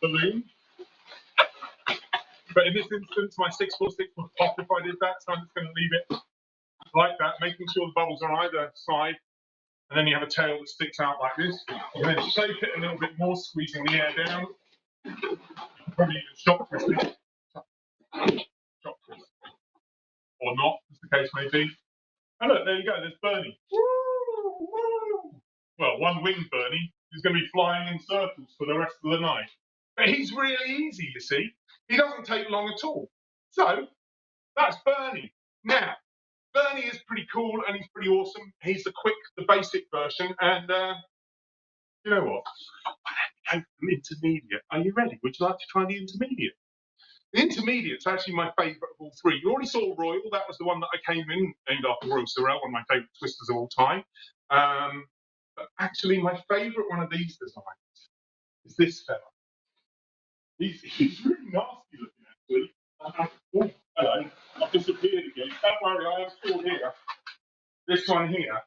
balloon. But in this instance, my 646 would pop if I did that, so I'm just going to leave it like that, making sure the bubbles are on either side. And then you have a tail that sticks out like this. And then shape it a little bit more, squeezing the air down. Probably use shock twist. Or not, as the case may be. And look, there you go, there's Bernie. Woo, woo. Well, one-winged Bernie is going to be flying in circles for the rest of the night. But he's really easy, you see. He doesn't take long at all. So, that's Bernie. Now, Bernie is pretty cool and he's pretty awesome. He's the basic version. And you know what? I'm intermediate. Are you ready? Would you like to try the intermediate? The intermediate's actually my favourite of all 3. You already saw Royal. That was the one that I came in, named after Royal Sorrel, one of my favourite twisters of all time. But actually, my favourite one of these designs is this fella. He's really nasty looking, actually. Oh, hello. I've disappeared again. Don't worry, I am still here. This one here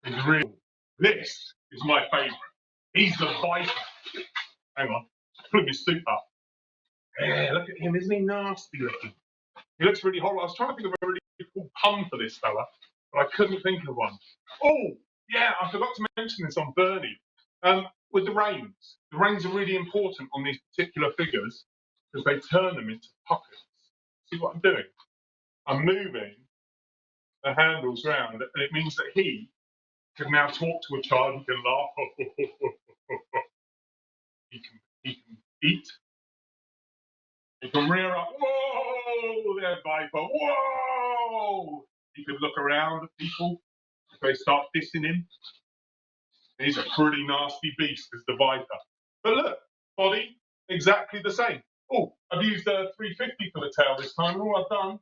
is real. This is my favourite. He's the Viper. Hang on. Put his suit up. Yeah, look at him. Isn't he nasty looking? He looks really horrible. I was trying to think of a really cool pun for this fella, but I couldn't think of one. Oh, yeah, I forgot to mention this on Bernie. With the reins are really important on these particular figures because they turn them into puppets. See what I'm doing? I'm moving the handles round, and it means that he can now talk to a child. He can laugh. He can eat. He can rear up. Whoa, there, Viper. Whoa! He can look around at people if they start dissing him. He's a pretty nasty beast, is the Viper. But look, body, exactly the same. Oh, I've used a 350 for the tail this time. All I've done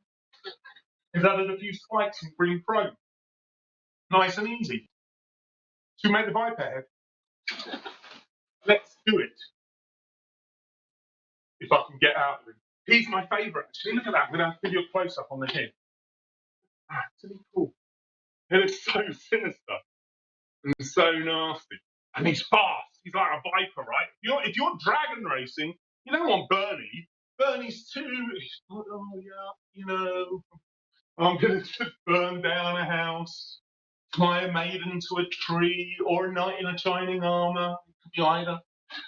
is added a few spikes in green chrome. Nice and easy. So we made the Viper head. Let's do it. If I can get out of him. He's my favourite, actually. Look at that. I'm going to give you a close-up on the head. Actually cool. It is so sinister and so nasty. And he's fast. He's like a Viper, right? If you're dragon racing, you don't want Bernie. Bernie's too... Oh, yeah, you know... I'm going to burn down a house, tie a maiden to a tree, or a knight in a shining armour. It could be either.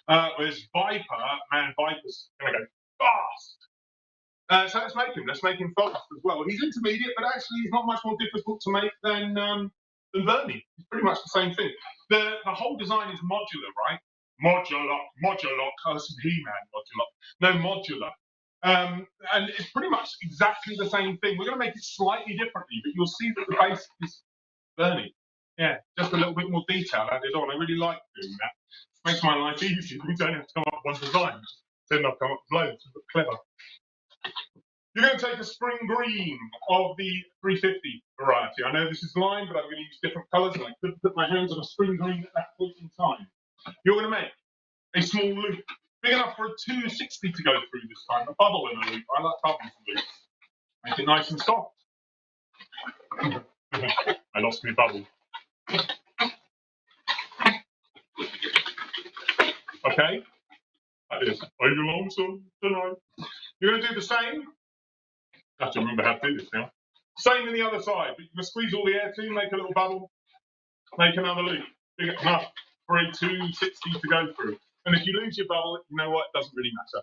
Whereas Viper, man, Viper's going to go fast. So let's make him fast as well. He's intermediate, but actually he's not much more difficult to make than Bernie. It's pretty much the same thing. The whole design is modular, right? Modular, that's He-Man modular. No, modular. And it's pretty much exactly the same thing. We're going to make it slightly differently, but you'll see that the base is Bernie. Yeah, just a little bit more detail added on. I really like doing that. It makes my life easier. You don't have to come up with one design. Then I've come up with loads. But clever. You're going to take a spring green of the 350 variety. I know this is lime, but I'm going to use different colours, and I could put my hands on a spring green at that point in time. You're going to make a small loop, big enough for a 260 to go through this time, a bubble in a loop. I like bubbles and loops. Make it nice and soft. I lost my bubble. Okay? That is. Are you lonesome tonight? You're going to do the same. I have to remember how to do this now. Same in the other side. But you're going to squeeze all the air to, make a little bubble, make another loop. Big enough for a 260 to go through. And if you lose your bubble, you know what? It doesn't really matter.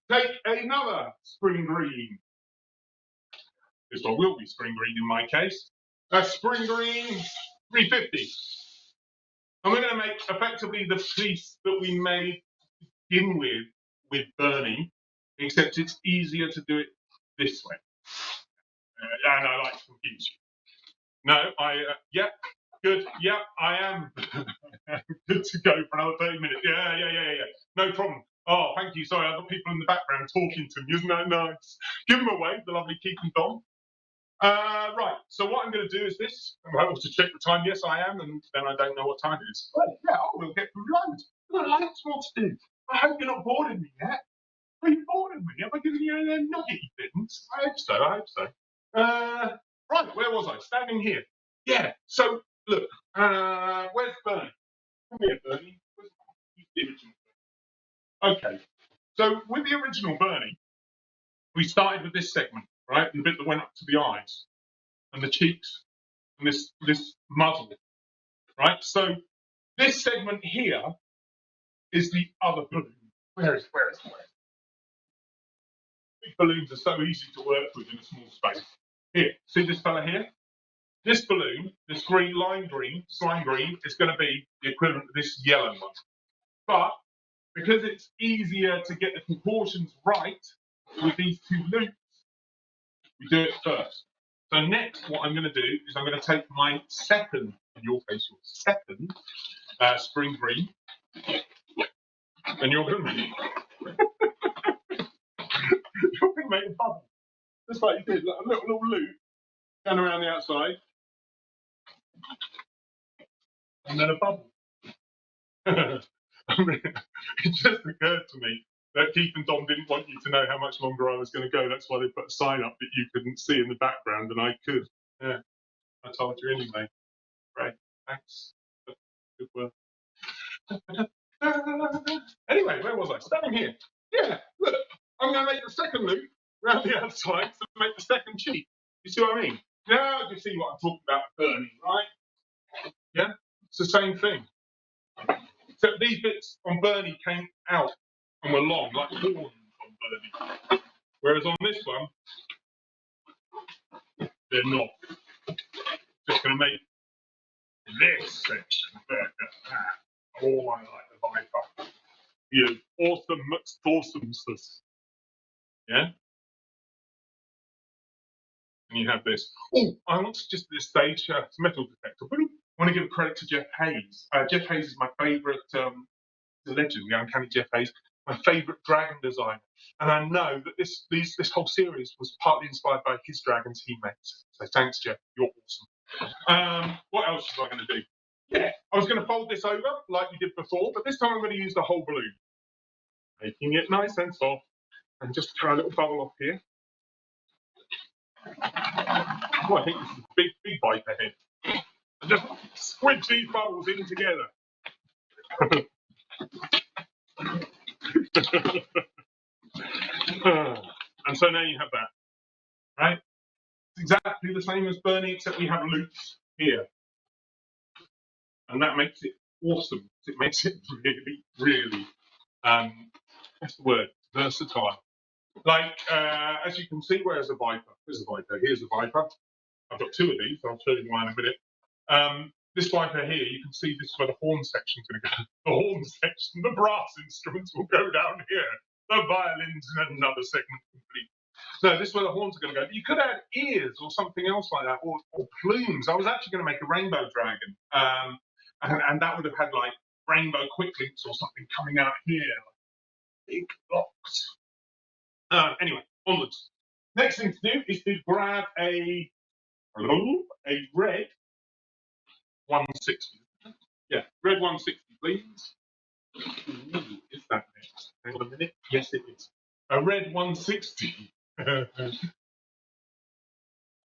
Take another spring green. This one will be spring green in my case. A spring green 350. And we're going to make effectively the piece that we made to begin with Bernie, except it's easier to do it this way. And I like to confuse you. No, yeah, good, yeah, I am good to go for another 30 minutes. Yeah. No problem. Oh, thank you. Sorry, I've got people in the background talking to me. Isn't that nice? Give them away, the lovely Keith and Dom. Right, so what I'm going to do is this. I'm able to check the time. Yes, I am, and then I don't know what time it is. Right, yeah, we'll get through loads. I've got loads more to do. I hope you're not bored of me yet. Are you bored of me? Have I given you any nugget things? I hope so, I hope so. Right, where was I? Standing here. Yeah, so, look, where's Bernie? Come here, Bernie. Where's the original Bernie? Okay, so with the original Bernie, we started with this segment, right? The bit that went up to the eyes and the cheeks and this muzzle, right? So this segment here is the other balloon. Where is? Big balloons are so easy to work with in a small space. Here, see this fella here? This balloon, this green, lime green, slime green, is going to be the equivalent of this yellow one. But because it's easier to get the proportions right with these two loops, we do it first. So next, what I'm going to do is I'm going to take my second, in your case, your second spring green, and you're going to make a bubble, just like you did, like a little loop down around the outside, and then a bubble. I mean, it just occurred to me that Keith and Dom didn't want you to know how much longer I was going to go. That's why they put a sign up that you couldn't see in the background, and I could. Yeah, I told you anyway. Right, thanks. Good work. Anyway, where was I? Standing here. Yeah, look, I'm going to make the second loop around the outside to make the second cheek. You see what I mean? Now you see what I'm talking about burning, right? Yeah, it's the same thing. Except these bits on Bernie came out and were long, like horns on Bernie. Whereas on this one, they're not. Just going to make this section better. Oh, I like the Viper. You awesome, awesomeness. Yeah? And you have this. Oh, I want to just at this stage, it's a metal detector. I want to give credit to Jeff Hayes. Jeff Hayes is my favourite, the legend, the uncanny Jeff Hayes, my favourite dragon designer. And I know that this whole series was partly inspired by his dragons he makes. So thanks, Jeff. You're awesome. What else was I going to do? Yeah, I was going to fold this over like we did before, but this time I'm going to use the whole balloon. Making it nice and soft. And just try a little bubble off here. Oh, I think this is a big Viper head. And just squidge these bubbles in together. And so now you have that, right? It's exactly the same as Bernie, except we have loops here. And that makes it awesome. It makes it really, what's the word? Versatile. Like, as you can see, where's a Viper? There's a Viper. Here's a Viper. I've got two of these. I'll show you why in a minute. This Viper here, you can see this is where the horn section's going to go. The horn section, the brass instruments will go down here. The violins in another segment complete. No, this is where the horns are going to go. But you could add ears or something else like that, or plumes. I was actually going to make a rainbow dragon, and that would have had like rainbow quick links or something coming out here, big blocks. Anyway, onwards. Next thing to do is to grab a red 160. Yeah, red 160, please. Ooh, is that next? Hang on a minute. Yes, it is. A red 160. And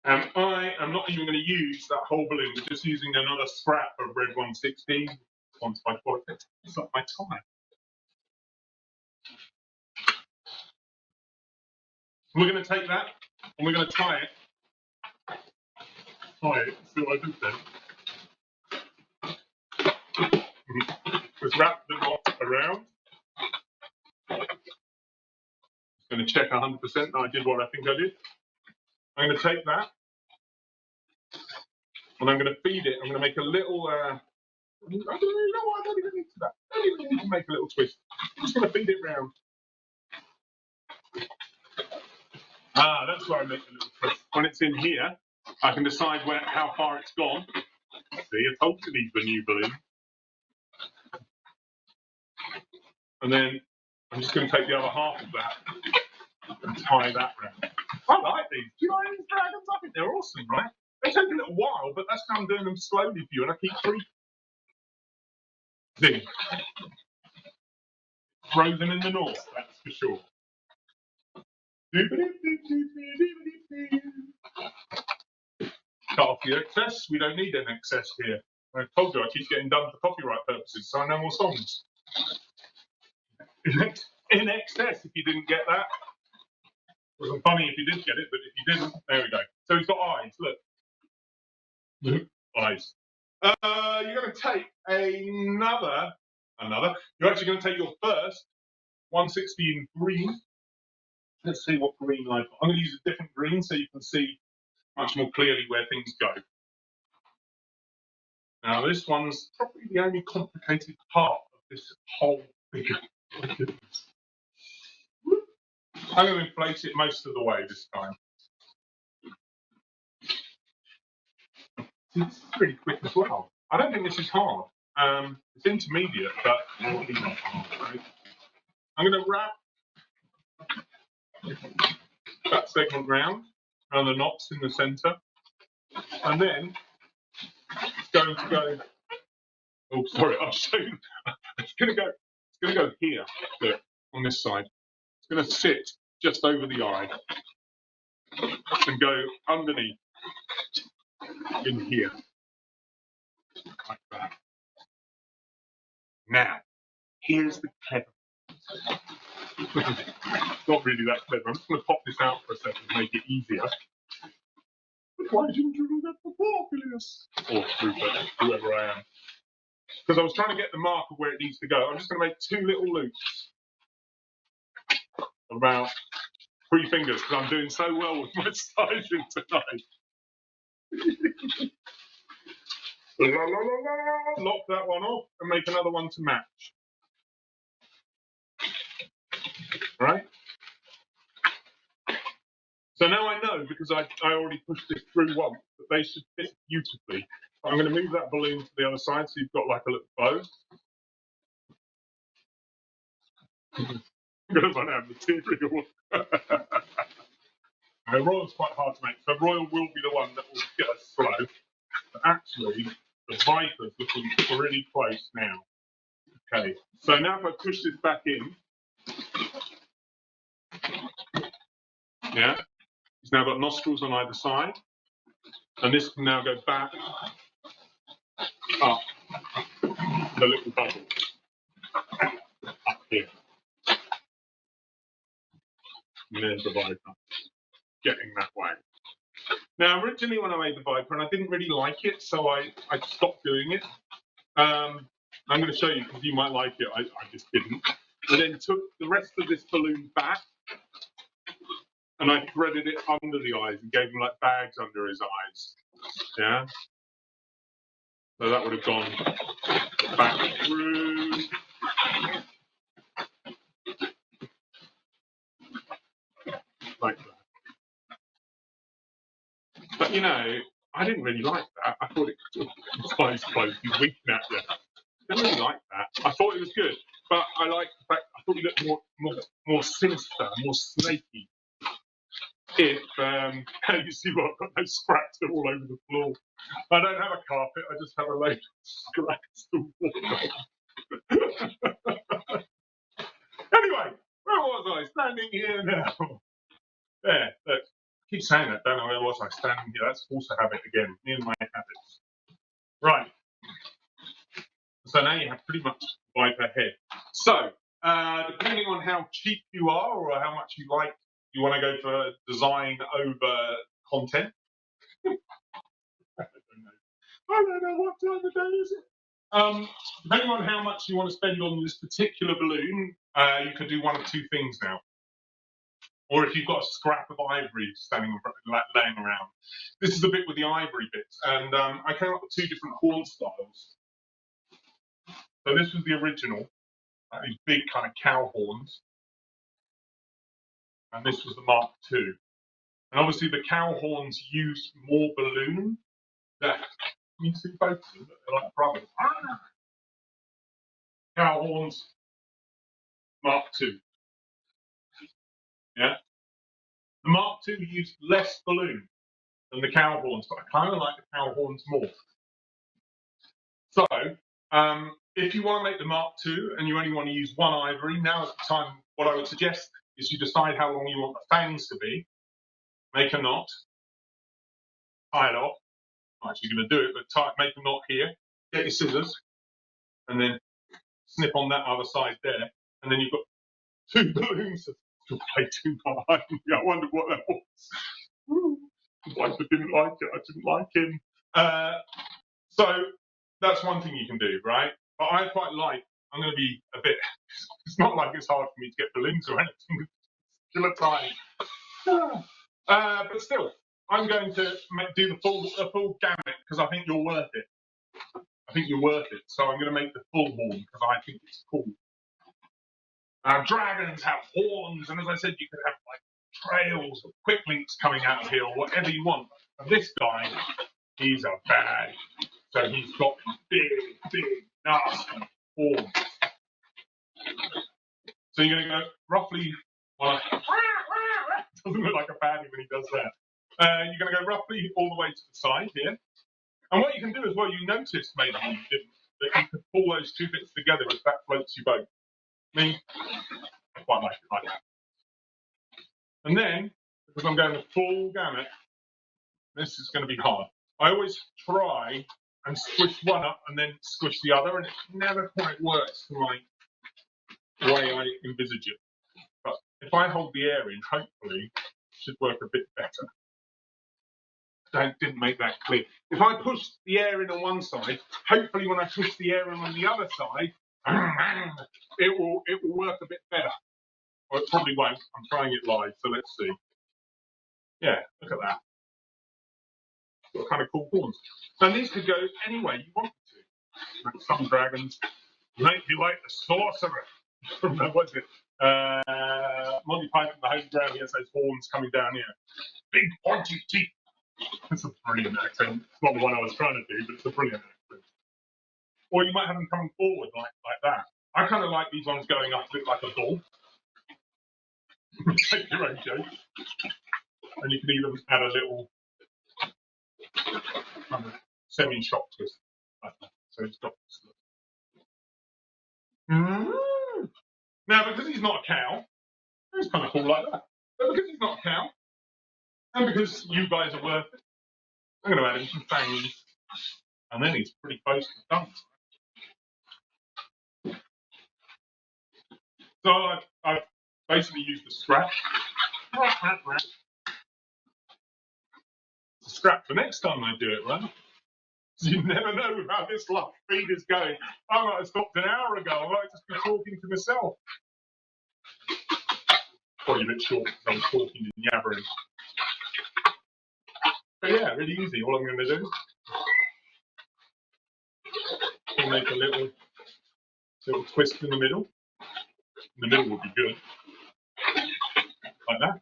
I am not even going to use that whole balloon. We're just using another scrap of red 160. Sponsored by Qualatex. It's not my time. We're going to take that and we're going to tie it. See what I did then. Just wrap the knot around. Just going to check 100% that I did what I think I did. I'm going to take that and I'm going to feed it. I'm going to make a little. I don't even need that. I don't even need to make a little twist. I'm just going to feed it round. That's where I make a little twist. When it's in here, I can decide how far it's gone. See, I told you these were new balloons. And then I'm just going to take the other half of that and tie that round. I like these. Do you like these dragons? I think they're awesome, right? They take a little while, but that's how I'm doing them slowly for you, and I keep freezing. Frozen in the north, that's for sure. Cut off the excess. We don't need an excess here. I told you I keep getting done for copyright purposes, so I know more songs. In excess, if you didn't get that. It wasn't funny if you did get it, but if you didn't, there we go. So he's got eyes, look. Eyes. You're going to take another. You're actually going to take your first 160 in green. Let's see what green I've got. I'm going to use a different green so you can see much more clearly where things go. Now, this one's probably the only complicated part of this whole figure. I'm going to inflate it most of the way this time. This is pretty quick as well. I don't think this is hard. It's intermediate, but really not hard, right? I'm going to wrap that segment round the knots in the centre, and then it's going to go. Oh, sorry, I'll show you. It's going to go here, look, on this side. It's going to sit just over the eye and go underneath in here, like that. Now, here's the clever. Not really that clever. I'm just going to pop this out for a second to make it easier. But why didn't you do that before, Phileas? Or Rupert, whoever I am. Because I was trying to get the mark of where it needs to go. I'm just going to make 2 little loops. About 3 fingers, because I'm doing so well with my sizing tonight. La, la, la, la. Lock that one off and make another one to match. Right? So now I know, because I already pushed this through once, that they should fit beautifully. I'm going to move that balloon to the other side so you've got like a little bow. I'm going to run out of material. Royal's quite hard to make, so Royal will be the one that will get us slow. But actually, the Viper's looking pretty close now. Okay, so now if I push this back in, yeah, it's now got nostrils on either side, and this can now go back up the little bubble up here. And there's the Viper getting that way. Now, originally when I made the Viper, and I didn't really like it, so I stopped doing it. I'm going to show you because you might like it. I just didn't. I then took the rest of this balloon back and I threaded it under the eyes and gave him like bags under his eyes. Yeah. So that would have gone back through. Like that. But you know, I didn't really like that. I thought it was eyes closed, he's winking at you. I didn't really like that. I thought it was good, but I liked the fact I thought he looked more sinister, more snaky. If you see what I've got those scraps all over the floor. I don't have a carpet, I just have a load of scraps to walk on. Anyway, where was I? Standing here now. There, look. I keep saying that, don't I? Where was I? Standing here. That's also habit again. Me and my habits. Right. So now you have pretty much Viper head. So, depending on how cheap you are or how much you want to go for design over content. I don't know what time of day is it. Depending on how much you want to spend on this particular balloon, you could do one of 2 things now. Or if you've got a scrap of ivory laying around. This is the bit with the ivory bits. And I came up with 2 different horn styles. So this was the original, these big kind of cow horns. And this was the Mark II. And obviously the cow horns use more balloon. Can you see both of them? They're like brothers. Cow horns, Mark II. Yeah? The Mark II used less balloon than the cow horns, but I kind of like the cow horns more. So, if you want to make the Mark II and you only want to use one ivory, now is the time. What I would suggest is you decide how long you want the fangs to be, make a knot, tie it off. I'm actually going to do it, but make a knot here, get your scissors, and then snip on that other side there, and then you've got 2 balloons to play too behind me. I wonder what that was. The wife didn't like it. I didn't like him. So that's one thing you can do, right? But I quite like. I'm going to be a bit. It's not like it's hard for me to get balloons or anything. Still a time. But still, I'm going to do the full gamut because I think you're worth it. I think you're worth it. So I'm going to make the full horn because I think it's cool. Dragons have horns, and as I said, you could have like trails or quick links coming out of here or whatever you want. And this guy, he's a bad. So he's got big, nasty horns. So you're going to go roughly. Well, doesn't look like a baddie when he does that. You're going to go roughly all the way to the side here. And what you can do as well, you noticed maybe that you can pull those 2 bits together if that floats your boat. Me, I quite like it like that. And then, because I'm going the full gamut, this is going to be hard. I always try and squish one up and then squish the other, and it never quite works the way I envisage it. But if I hold the air in, hopefully, it should work a bit better. I didn't make that clear. If I push the air in on one side, hopefully when I push the air in on the other side, it will work a bit better. Or it probably won't. I'm trying it live, so let's see. Yeah, look at that. Got kind of cool horns. And these could go any way you want them to. Like some dragons make you like the sorcerer. What's it? Monty Python, the Holy Grail, he has those horns coming down here. Big pointy teeth. It's a brilliant accent. It's not the one I was trying to do, but it's a brilliant accent. Or you might have them coming forward like that. I kind of like these ones going up a bit like a ball. Take your own joke. And you can even add a little kind of semi-shock twist like that. So it's got this look. Now, because he's not a cow, it's kind of cool like that. But because he's not a cow, and because you guys are worth it, I'm going to add him some fangs. And then he's pretty close to done. So I've basically used the scrap. The scrap for next time I do it, right? You never know how this live feed is going. I might have stopped an hour ago. I might just be talking to myself. Probably a bit short because I'm talking and yabbering. But yeah, really easy. All I'm going to do is make a little twist in the middle. In the middle would be good. Like that.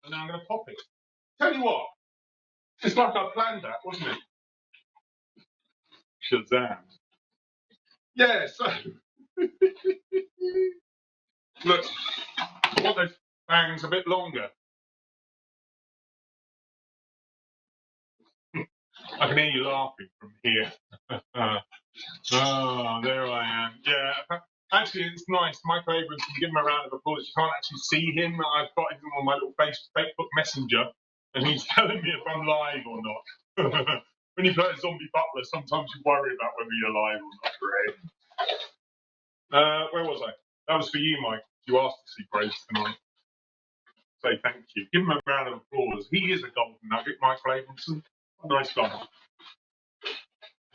And now I'm going to pop it. Tell you what, it's like I planned that, wasn't it? Shazam. Yeah, so. Look, I want those fangs a bit longer. I can hear you laughing from here. Oh, there I am. Yeah, actually, it's nice. My favourite, can give him a round of applause. You can't actually see him. I've got him on my little Facebook Messenger, and he's telling me if I'm live or not. When you play a zombie butler, sometimes you worry about whether you're live or not. Where was I? That was for you, Mike. You asked to see Grace tonight. Say thank you. Give him a round of applause. He is a golden nugget, Mike Abramson. Nice guy.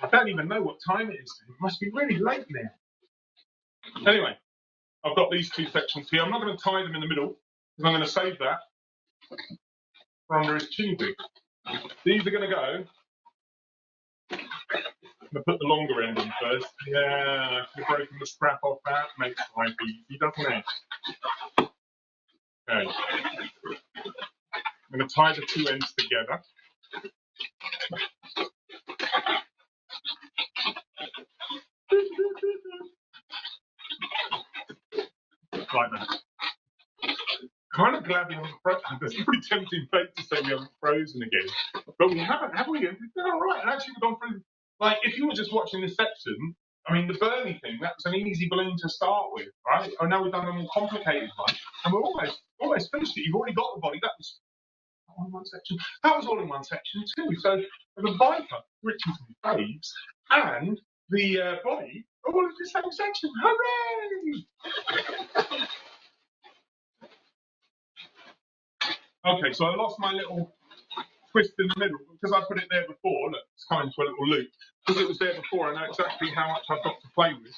I don't even know what time it is. It must be really late now. Anyway, I've got these 2 sections here. I'm not going to tie them in the middle because I'm going to save that for under his chin wig. These are going to go. I'm going to put the longer end in first. Yeah, I've broken the strap off that. Makes life easy, doesn't it? Okay. I'm going to tie the 2 ends together. Like that. kind of glad we haven't frozen. It's pretty tempting fate to say we haven't frozen again. But we haven't, have we? We've been all right. And actually, we've gone through, like, if you were just watching this section, I mean, the Bernie thing, that was an easy balloon to start with, right? Oh, now we've done a more complicated one. And we're almost finished it. You've already got the body. That was all in one section. That was all in one section, too. So the Viper, which is my faves, and the body are all in the same section. Hooray! Okay, so I lost my little twist in the middle because I put it there before. Look, it's coming to a little loop. Because it was there before, I know exactly how much I've got to play with.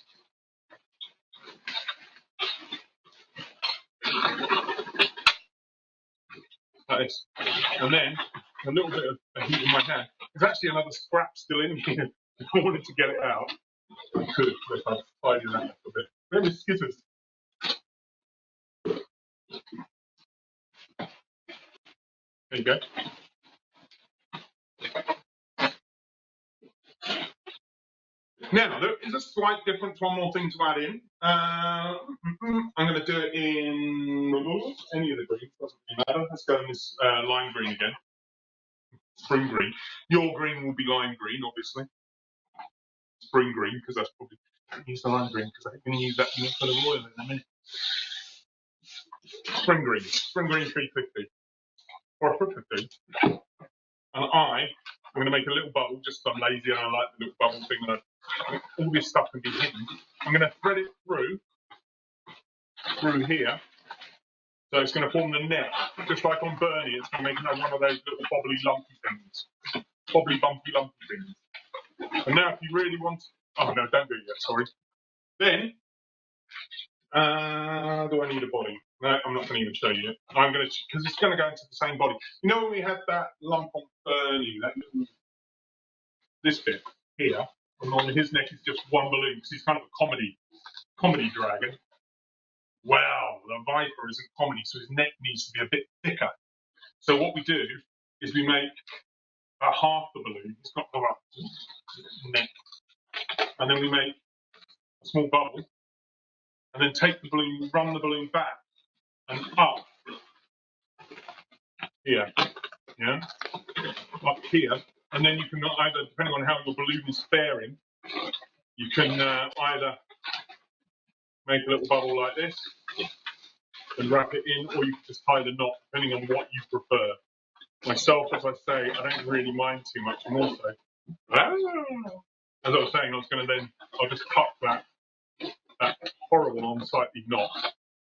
That is. And then a little bit of heat in my hand. There's actually another scrap still in here. I wanted to get it out. I could if I tidied that up a bit. Where are the skitters? There you go. Now, there is a slight difference, one more thing to add in. I'm going to do it in any of the greens, doesn't really matter. Let's go in this lime green again. Spring green. Your green will be lime green, obviously. Spring green, because that's probably... use the lime green, because I'm going to use that for the Royal in a minute. Spring green 350. Or 450. And I'm going to make a little bubble, just so I'm lazy and I like the little bubble thing, and all this stuff can be hidden. I'm going to thread it through here. So it's going to form the net, just like on Bernie. It's going to make another one of those little bobbly, lumpy things. Bobbly, bumpy, lumpy things. And now if you really want... oh, no, don't do it yet, sorry. Then, do I need a body? No, I'm not going to even show you it. I'm going to... because it's going to go into the same body. You know when we had that lump on Bernie, that little... this bit here, and on his neck is just one balloon, because he's kind of a comedy dragon. Well, the Viper isn't comedy, so his neck needs to be a bit thicker. So what we do is we make about half the balloon. It's not the neck, and then we make a small bubble, and then take the balloon, run the balloon back and up here, yeah, up here, and then you can either, depending on how your balloon is faring, you can either make a little bubble like this and wrap it in, or you can just tie the knot, depending on what you prefer. Myself, as I say, I don't really mind too much. And also, as I was saying, I'll just cut that horrible unsightly knot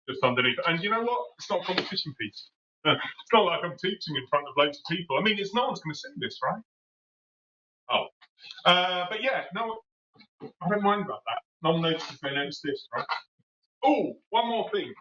just underneath. And you know what? It's not a competition piece. It's not like I'm teaching in front of loads of people. I mean, no one's going to see this, right? Oh. But yeah, no, I don't mind about that. No one notices, they notice this, right? Oh, one more thing.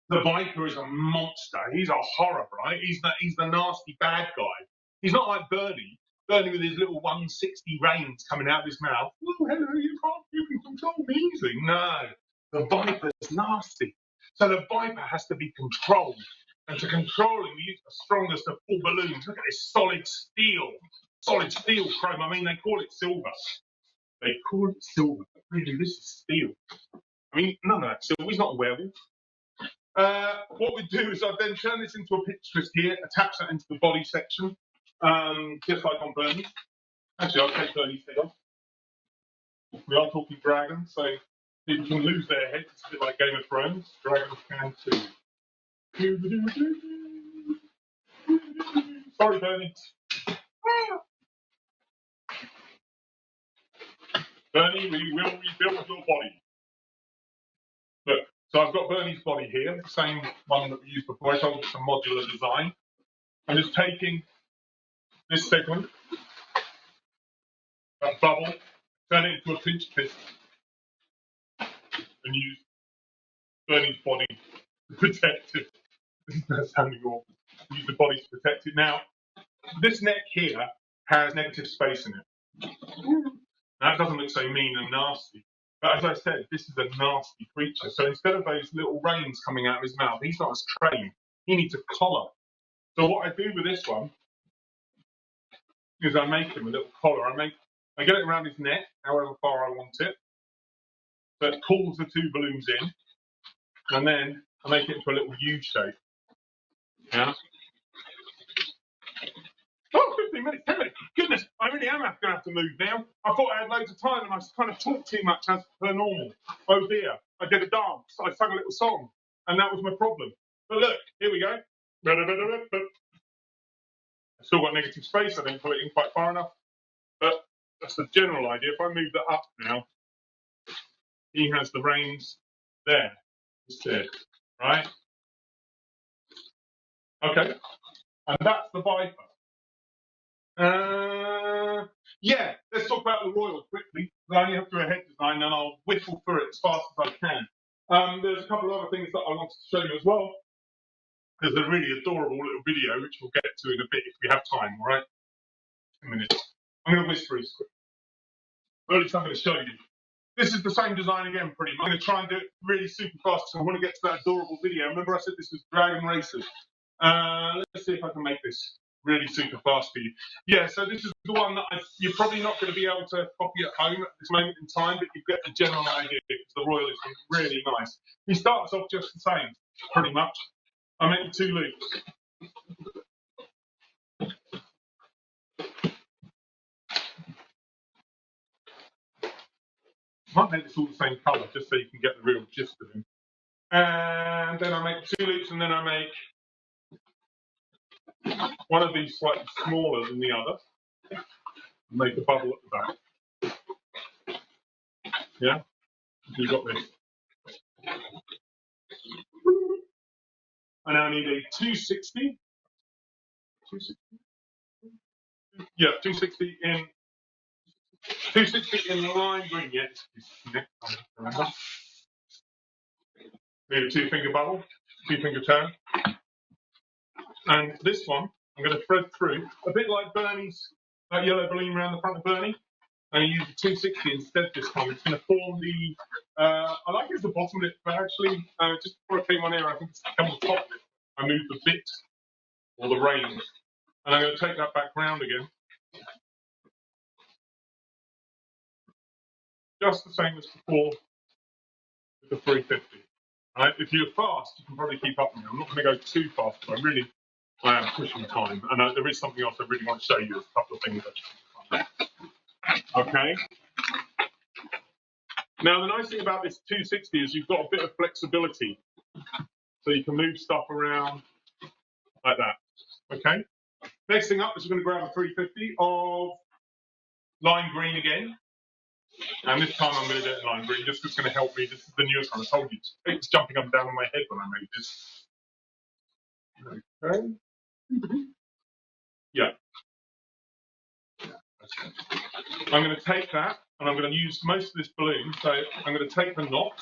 The Viper is a monster. He's a horror, right? He's the nasty bad guy. He's not like Bernie. Bernie with his little 160 reins coming out of his mouth. Oh, hello, you can control me easily. No, the Viper's nasty. So the Viper has to be controlled. And to control him, we use the strongest of all balloons. Look at this solid steel chrome. I mean, they call it silver. They call it silver, but really, this is steel. I mean, none of that silver. He's not a werewolf. What we do is I then turn this into a pitch twist here, attach that into the body section, just like on Bernie. Actually, I'll take Bernie's head off. We are talking dragons, so people can lose their heads. It's a bit like Game of Thrones. Dragons can too. Sorry, Bernie. Bernie, we will rebuild your body. Look, so I've got Bernie's body here, the same one that we used before. I told you it's a modular design. I'm just taking this segment, that bubble, turn it into a pinch twist, and use Bernie's body to protect it. That's sounding awful. Use the body to protect it. Now, this neck here has negative space in it. Now, that doesn't look so mean and nasty. But as I said, this is a nasty creature. So instead of those little reins coming out of his mouth, he's not as trained. He needs a collar. So what I do with this one is I make him a little collar. I get it around his neck, however far I want it. So it pulls the two balloons in. And then I make it into a little U shape. Yeah. Oh, 15 minutes, 10 minutes. Goodness, I really am going to have to move now. I thought I had loads of time and I kind of talked too much as per normal. Oh dear, I did a dance, I sang a little song, and that was my problem. But look, here we go. I still got negative space, I didn't put it in quite far enough. But that's the general idea. If I move that up now, he has the reins there instead, right? Okay, and that's the Viper. Yeah, let's talk about the Royal quickly. I only have to do a head design and I'll whittle through it as fast as I can. There's a couple of other things that I wanted to show you as well. There's a really adorable little video which we'll get to in a bit if we have time, all right? 10 minutes. I'm going to whisper this quick. Early time I'm going to show you. This is the same design again, pretty much. I'm going to try and do it really super fast because I want to get to that adorable video. Remember I said this was Dragon Racers. Let's see if I can make this really super fast for you. Yeah, so this is the one that you're probably not going to be able to copy at home at this moment in time, but you get the general idea because the Royal is really nice. He starts off just the same, pretty much. I make 2 loops. Might make this all the same colour just so you can get the real gist of him. And then I make 2 loops and then I make one of these slightly smaller than the other. Make a bubble at the back. Yeah? You've got this. And I need a 260. 260? Yeah, 260 in 260 in lime green. Yeah, remember. Need a 2-finger bubble, 2-finger turn. And this one, I'm going to thread through, a bit like Bernie's, that yellow balloon around the front of Bernie. And I use the 260 instead this time. It's going to form the, I like it as the bottom lip, but actually, just before I came on air, I think it's become the top lip. I moved the bit, or the reins. And I'm going to take that back round again. Just the same as before with the 350. Right? If you're fast, you can probably keep up with me. I'm not going to go too fast, but I am pushing time. And there is something else I really want to show you. There's a couple of things. Okay. Now, the nice thing about this 260 is you've got a bit of flexibility. So you can move stuff around like that. Okay. Next thing up is we're going to grab a 350 of lime green again. And this time I'm going to do it in lime green, just because it's going to help me. This is the newest one. I told you. It's jumping up and down on my head when I made this. Okay. Yeah. I'm going to take that, and I'm going to use most of this balloon. So I'm going to take the knot,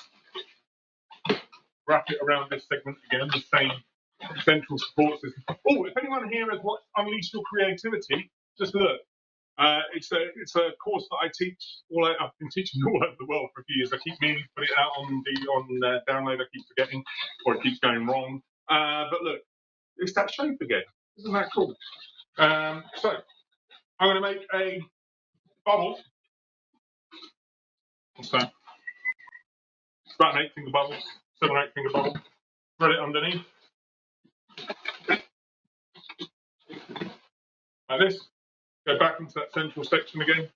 wrap it around this segment again, the same central support system. Oh, if anyone here has watched Unleash Your Creativity, just look. It's a course that I teach. I've been teaching all over the world for a few years. I keep meaning to put it out on download. I keep forgetting, or it keeps going wrong. But look, it's that shape again. Isn't that cool? So I'm going to make a bubble. What's that? It's about an 8-finger bubble, 7 or 8-finger bubble. Thread it underneath. Like this. Go back into that central section again.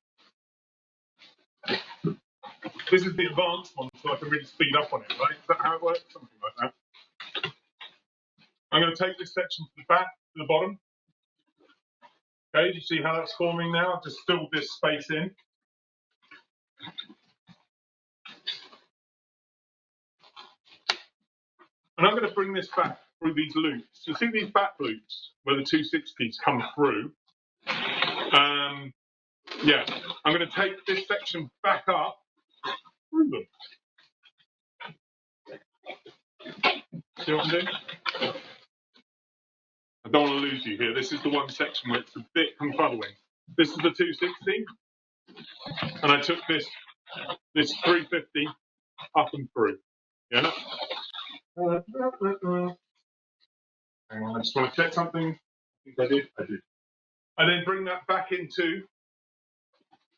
This is the advanced one, so I can really speed up on it, right? Is that how it works? Something like that. I'm going to take this section to the back, to the bottom. Okay, do you see how that's forming now? I've just filled this space in. And I'm going to bring this back through these loops. You see these back loops where the 260s come through? Yeah, I'm going to take this section back up through them. See what I'm doing? I don't want to lose you here. This is the one section where it's a bit confuddling. This is the 260, and I took this 350 up and through. Yeah. Hang on, I just want to check something. I think I did. I did. I then bring that back into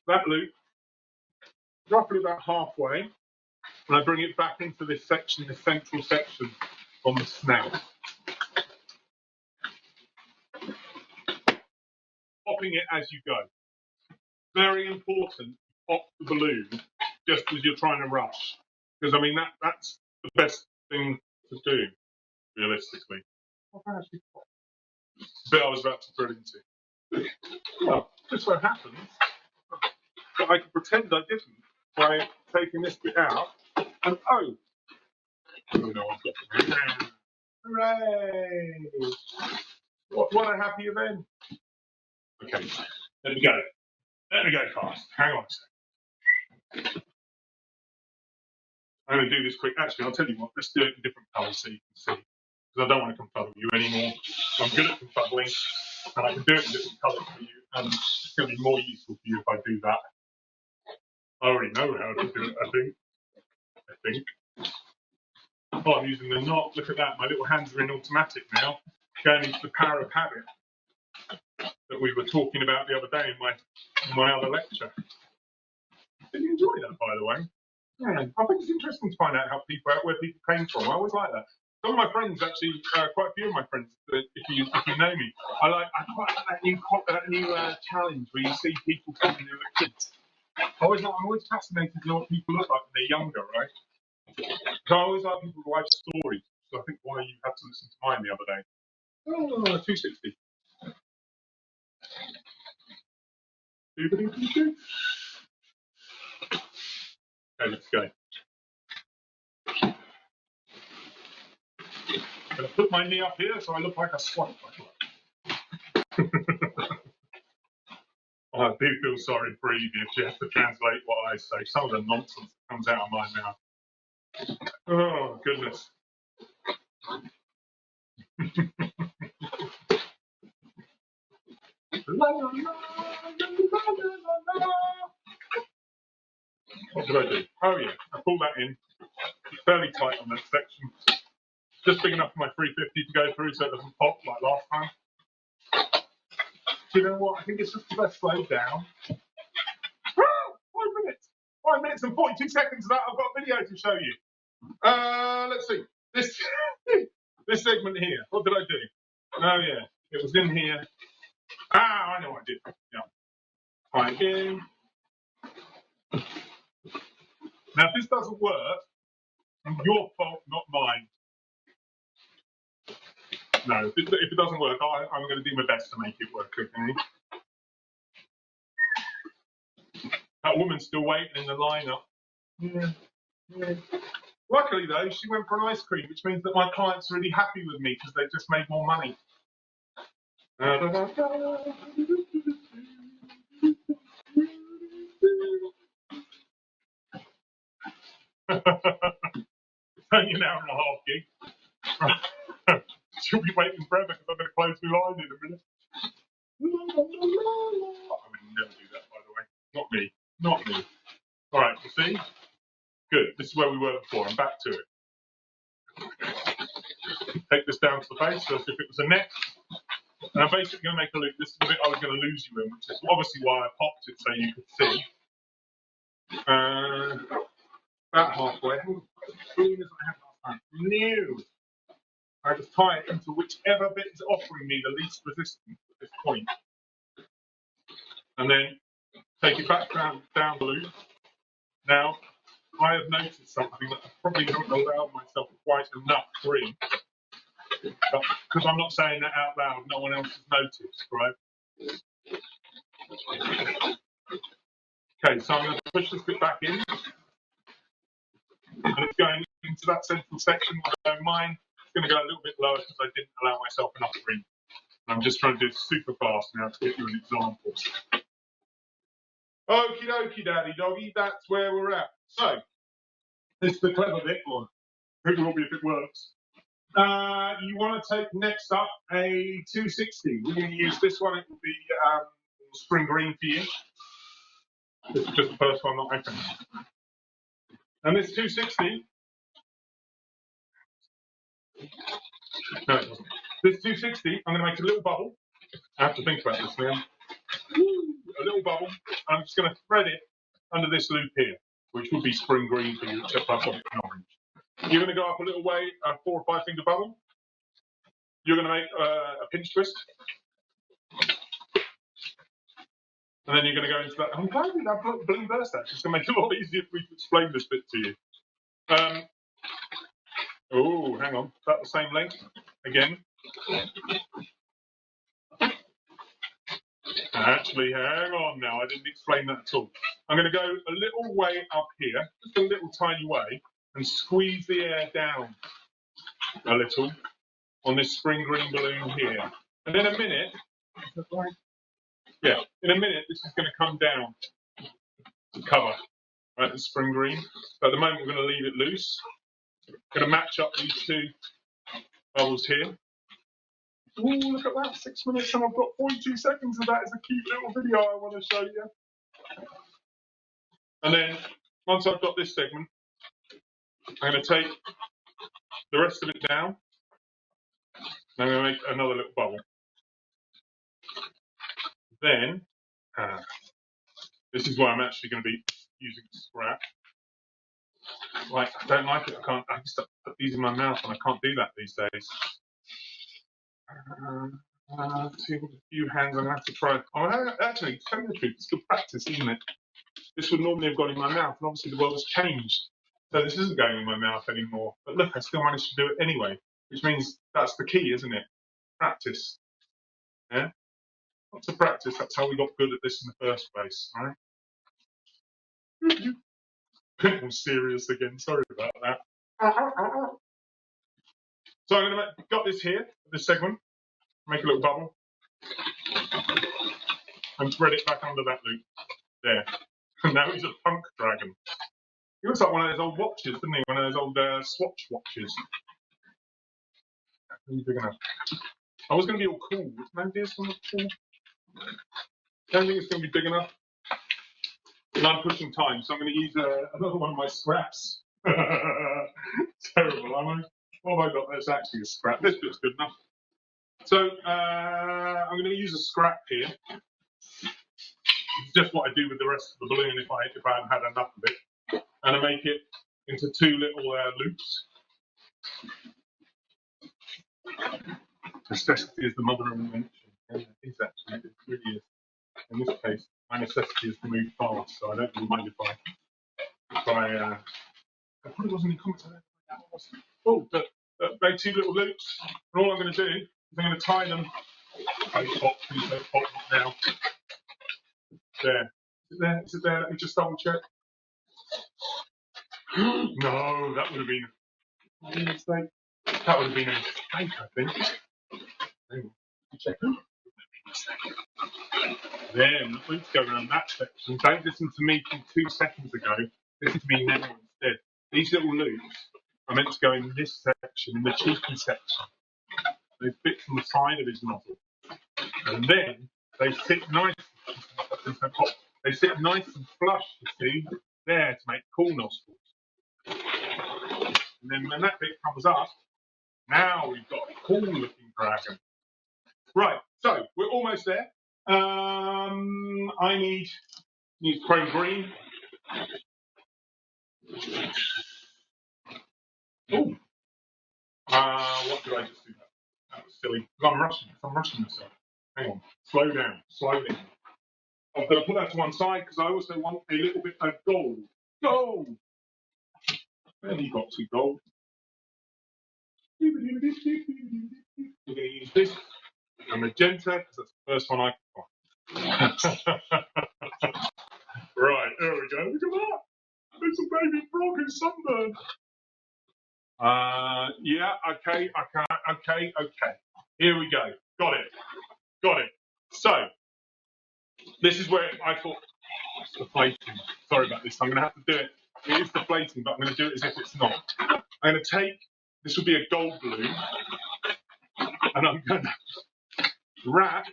that loop, roughly about halfway, and I bring it back into this section, this central section on the snout. popping it as you go. Very important, pop the balloon just as you're trying to rush. Because, I mean, that's the best thing to do, realistically. What actually pop? The bit I was about to put it into. Well, just so happens that I can pretend I didn't by taking this bit out and oh no, I've got it. Hooray! What a happy event. Okay, let me go. Let me go fast. Hang on a second. I'm going to do this quick. Actually, I'll tell you what. Let's do it in different colours so you can see. Because I don't want to confuddle you anymore. I'm good at confuddling, and I can do it in different colours for you. And it's going to be more useful for you if I do that. I already know how to do it. I think. Oh, I'm using the knot. Look at that. My little hands are in automatic now. Going into the power of habit that we were talking about the other day in my other lecture. Did you enjoy that, by the way? Yeah, I think it's interesting to find out where people came from. I always like that. Some of my friends, actually, quite a few of my friends, if you know me, I quite like that new challenge where you see people coming who are kids. I'm always fascinated to know what people look like when they're younger, right? So I always like people who write stories. So I think why you had to listen to mine the other day. Oh, 260. Okay, let's go. I'm going to put my knee up here so I look like a squat. I do feel sorry for Evie if she has to translate what I say. Some of the nonsense that comes out of my mouth. Oh, goodness. What did I do? Oh, yeah. I pulled that in. It's fairly tight on that section. Just big enough for my 350 to go through so it doesn't pop like last time. Do you know what? I think it's just the best slow down. 5 minutes. 5 minutes and 42 seconds of that. I've got a video to show you. Let's see. This segment here. What did I do? Oh, yeah. It was in here. I know what I did. Yeah. Try again. Now, if this doesn't work, it's your fault, not mine. No, if it doesn't work, I'm going to do my best to make it work, okay? That woman's still waiting in the lineup. Yeah. Luckily, though, she went for an ice cream, which means that my client's really happy with me because they've just made more money. It's only an hour and a half gig. She'll be waiting forever because I'm going to close the line in a minute. I would never do that, by the way. Not me. Not me. All right, you see? Good. This is where we were before. I'm back to it. Take this down to the base, so as if it was a neck. And I'm basically going to make a loop. This is the bit I was going to lose you in, which is obviously why I popped it so you could see. About halfway. As soon as I have last time. No. I just tie it into whichever bit is offering me the least resistance at this point. And then take it back down the loop. Now, I have noticed something that I probably don't allow myself quite enough free. Because I'm not saying that out loud, no one else has noticed, right? Okay, so I'm going to push this bit back in. And it's going into that central section. Mine is going to go a little bit lower because I didn't allow myself enough free. I'm just trying to do it super fast now to get you an example. Okie dokie, daddy doggy, that's where we're at. So, this is the clever bit, or it will be if it works. You want to take next up a 260. We're going to use this one. It will be spring green for you. This is just the first one that I found. And this 260. No, it wasn't. This 260, I'm going to make a little bubble. I have to think about this now. A little bubble. I'm just going to thread it under this loop here, which would be spring green for you, except I've got it in orange. You're going to go up a little way, a 4 or 5 finger bubble. You're going to make a pinch twist. And then you're going to go into that. I'm glad we have balloon burst actually. It's going to make it a lot easier for me to explain this bit to you. Oh, hang on. About the same length again. Actually, hang on now. I didn't explain that at all. I'm going to go a little way up here, just a little tiny way, and squeeze the air down a little on this spring green balloon here. And in a minute, yeah, in a minute, this is going to come down to cover, right, the spring green. But at the moment, we're going to leave it loose. Going to match up these two bubbles here. Oh, look at that, 6 minutes and I've got 42 seconds of that. It's a cute little video I want to show you. And then, once I've got this segment, I'm going to take the rest of it down. And I'm going to make another little bubble. Then, this is where I'm actually going to be using scrap. Like, I don't like it. I used to put these in my mouth and I can't do that these days. See, with a few hands, I'm going to have to try. Oh, actually, tell me the truth, it's good practice, isn't it? This would normally have gone in my mouth, and obviously the world has changed. So this isn't going in my mouth anymore. But look, I still managed to do it anyway, which means that's the key, isn't it? Practice. Yeah? Lots of practice, that's how we got good at this in the first place, right? I'm serious again, sorry about that. So I'm going to got this here, this segment, make a little bubble, and thread it back under that loop. There. And now he's a punk dragon. He looks like one of those old watches, doesn't he? One of those old Swatch watches. Really big enough. I was going to be all cool. Maybe this one cool. I don't think it's going to be big enough. And I'm pushing time, so I'm going to use another one of my scraps. Terrible, am I? What have I got that's actually a scrap? This bit's good enough. So I'm going to use a scrap here. It's just what I do with the rest of the balloon if I haven't had enough of it. And I make it into two little loops. Necessity is the mother of invention. Yeah, it is actually, it really is. In this case, my necessity is to move fast, so I don't really mind if I probably wasn't in comments. Oh, but make two little loops, and all I'm going to do is I'm going to tie them. Please don't pop now. There. Is it there? Is it there? Let me just double check. No, that would have been a mistake. That would have been a mistake, I think. Check. Then let's go around that section. Don't listen to me from 2 seconds ago. Listen to me now instead. These little loops are meant to go in this section, in the cheeky section. Those bits on the side of his nozzle. And then they sit nice. They sit nice and flush, you see, there to make cool nostrils. And then when that bit comes up, now we've got a cool looking dragon. Right, so we're almost there. I need chrome green. Oh, what did I just do? That was silly. I'm rushing myself. Hang on, slow down. I'm going to put that to one side because I also want a little bit of gold. Gold! There you got some gold. We're going to use this, a magenta, because that's the first one I can find. Right, there we go. Look at that. It's a baby frog in sunburn. Yeah, okay. Here we go. Got it. So, this is where I thought, it's deflating. Sorry about this. I'm going to have to do it. It is deflating, but I'm going to do it as if it's not. I'm going to take, this will be a gold balloon, and I'm going to wrap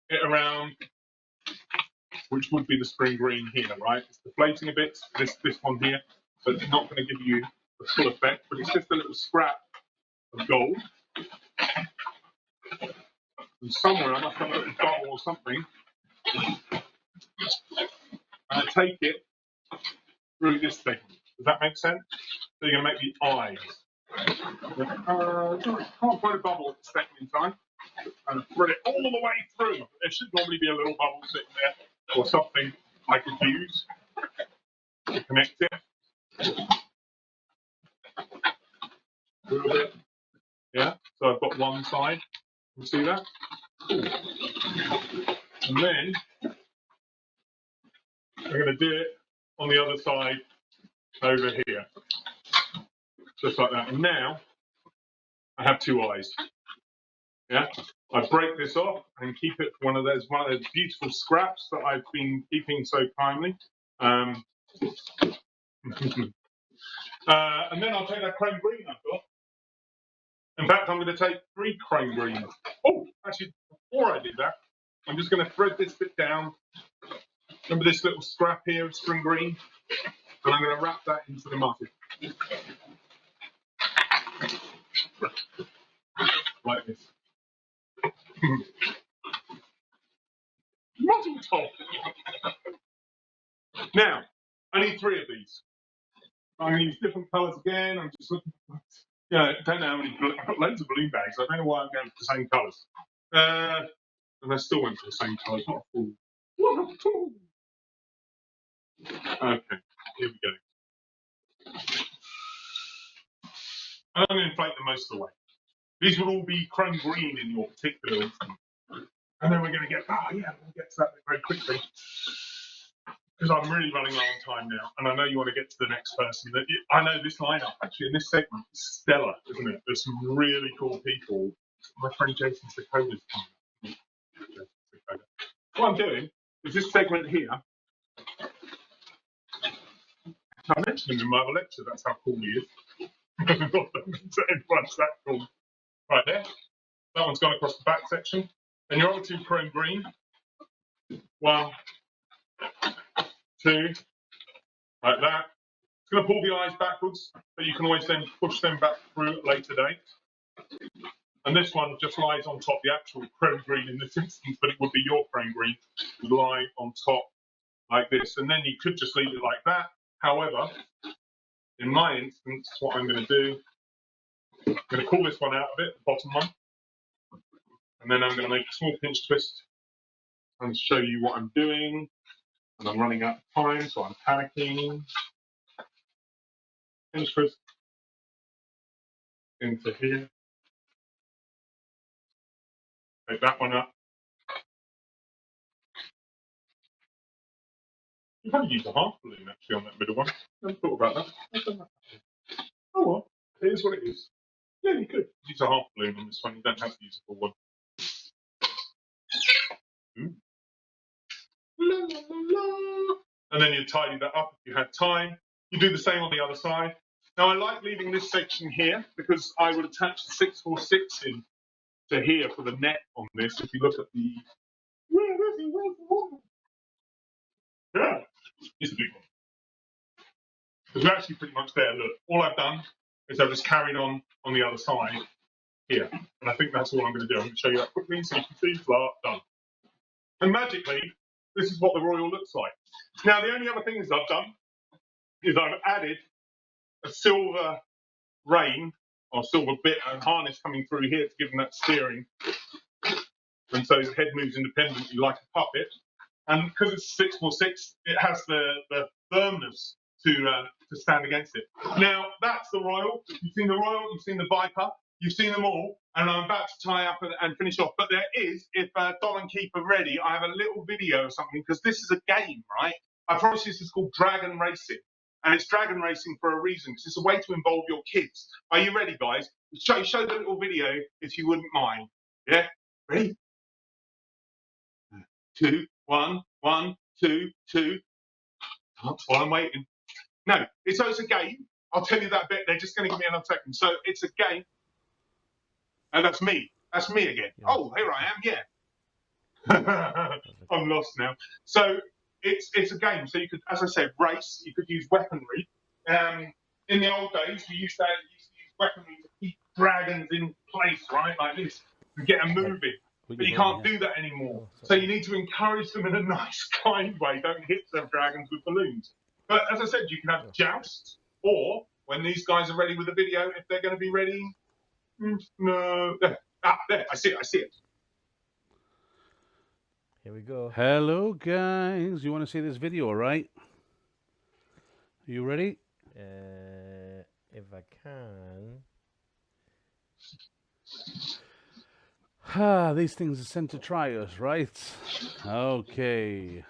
it around, which would be the spring green here, right? It's deflating a bit, this one here, but it's not going to give you the full effect, but it's just a little scrap of gold. And somewhere I must have a little bottle or something. And I take it through this thing. Does that make sense? So you're going to make the eyes. Can't put a bubble at the second in time. And thread it all the way through. There should normally be a little bubble sitting there. or something I could use to connect it. A little bit. Yeah, so I've got one side. You see that? And then I'm going to do it on the other side over here. Just like that. And now I have two eyes. Yeah, I break this off and keep it for one of those beautiful scraps that I've been keeping so kindly. And then I'll take that chrome green I've got. In fact, I'm going to take 3 chrome greens. Oh, actually, before I do that, I'm just going to thread this bit down. Remember this little scrap here of spring green? And I'm going to wrap that into the muffin. Like this. Muffin top. Now, I need 3 of these. I'm going to use different colours again. I'm just looking for, I don't know how many, I've got loads of balloon bags. I don't know why I'm going for the same colours. And I still went for the same colours. What a fool. What a fool. Okay, here we go. I'm going to inflate them most of the way. These will all be chrome green in your particular instance. And then we're going to get, we'll get to that very quickly. Because I'm really running low on time now, and I know you want to get to the next person. I know this lineup, actually, in this segment, is stellar, isn't it? There's some really cool people. My friend Jason Sekoda's coming. What I'm doing is this segment here. I mentioned him in my other lecture, that's how cool he is. Everyone's that cool. Right there. That one's gone across the back section. And your other 2 chrome green. 1, 2, like that. It's going to pull the eyes backwards, but you can always then push them back through at a later date. And this one just lies on top, the actual chrome green in this instance, but it would be your chrome green, would lie on top like this. And then you could just leave it like that. However, in my instance, what I'm going to do, I'm going to pull this one out a bit, the bottom one. And then I'm going to make a small pinch twist and show you what I'm doing. And I'm running out of time, so I'm panicking. Pinch twist into here. Take that one up. You can use a half balloon actually on that middle one. I haven't thought about that. Oh well, it is what it is. Yeah, you could use a half balloon on this one. You don't have to use a full one. La, la, la, la. And then you tidy that up if you had time. You do the same on the other side. Now I like leaving this section here because I would attach the 646 in to here for the net on this. If you look at the yeah, it's a big one. Because we're actually pretty much there. Look, all I've done is I've just carried on the other side here. And I think that's all I'm going to do. I'm going to show you that quickly so you can see. Blah, done. And magically, this is what the Royal looks like. Now, the only other things I've done is I've added a silver rein or silver bit and harness coming through here to give them that steering. And so his head moves independently like a puppet. And because it's 646, it has the firmness to stand against it. Now, that's the Royal. You've seen the Royal, you've seen the Viper, you've seen them all, and I'm about to tie up and finish off. But there is, if Dom and Keith are ready, I have a little video or something, because this is a game, right? I promise you this is called Dragon Racing. And it's Dragon Racing for a reason, because it's a way to involve your kids. Are you ready, guys? Show the little video, if you wouldn't mind. Yeah? Ready? 2, 1, 1, 2, 2. While I'm waiting. No, it's a game. I'll tell you that bit. They're just going to give me another second. So it's a game. And that's me. That's me again. Yeah. Oh, here I am. Yeah. I'm lost now. So it's a game. So you could, as I said, race. You could use weaponry. In the old days, we used to use weaponry to keep dragons in place, right, like this, and get them moving. But you can't do that anymore. So you need to encourage them in a nice, kind way. Don't hit them dragons with balloons. But as I said, you can have jousts, or when these guys are ready with the video, if they're going to be ready. No. There, I see it. Here we go. Hello, guys. You want to see this video, right? Are you ready? If I can. These things are sent to try us, right? Okay.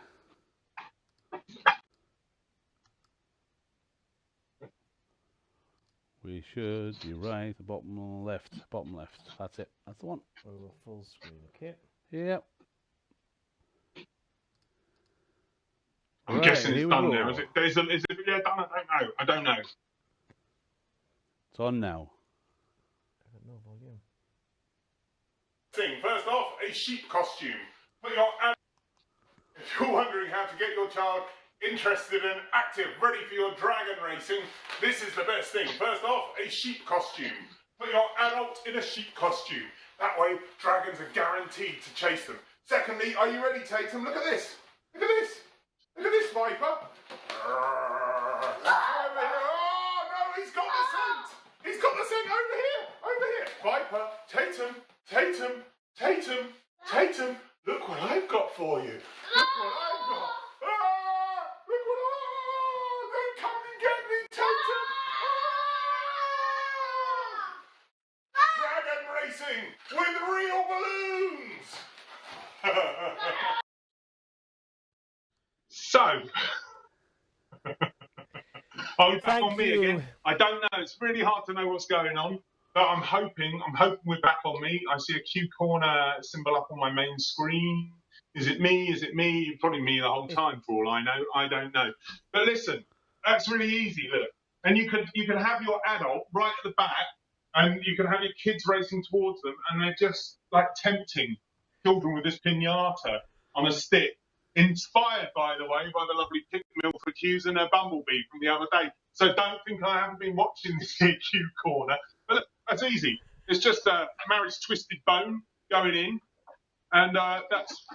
We should be right, bottom left. That's it. That's the one. Over full screen, okay? Yep. I'm guessing it's done now. Is it yeah, done? I don't know. It's on now. I got no volume. First off, a sheep costume. If you're wondering how to get your child interested and active, ready for your dragon racing, this is the best thing. First off, a sheep costume. Put your adult in a sheep costume. That way, dragons are guaranteed to chase them. Secondly, are you ready, Tatum? Look at this. Look at this. Look at this, Viper. Oh, no, he's got the scent. He's got the scent over here. Over here. Viper, Tatum. Look what I've got for you. Look what I've got. Look what don't come and get me, Tatum. Dragon racing with real balloons. So, I'll be back on me again. I don't know. It's really hard to know what's going on, but I'm hoping we're back on me. I see a Q corner symbol up on my main screen. Is it me? Probably me the whole time for all I know. I don't know. But listen, that's really easy. Look, and you can have your adult right at the back, and you can have your kids racing towards them, and they're just like tempting children with this piñata on a stick. Inspired, by the way, by the lovely Pink Milford Hughes and her Bumblebee from the other day. So don't think I haven't been watching this here Q corner. But look, that's easy. It's just a marriage twisted bone going in, and that's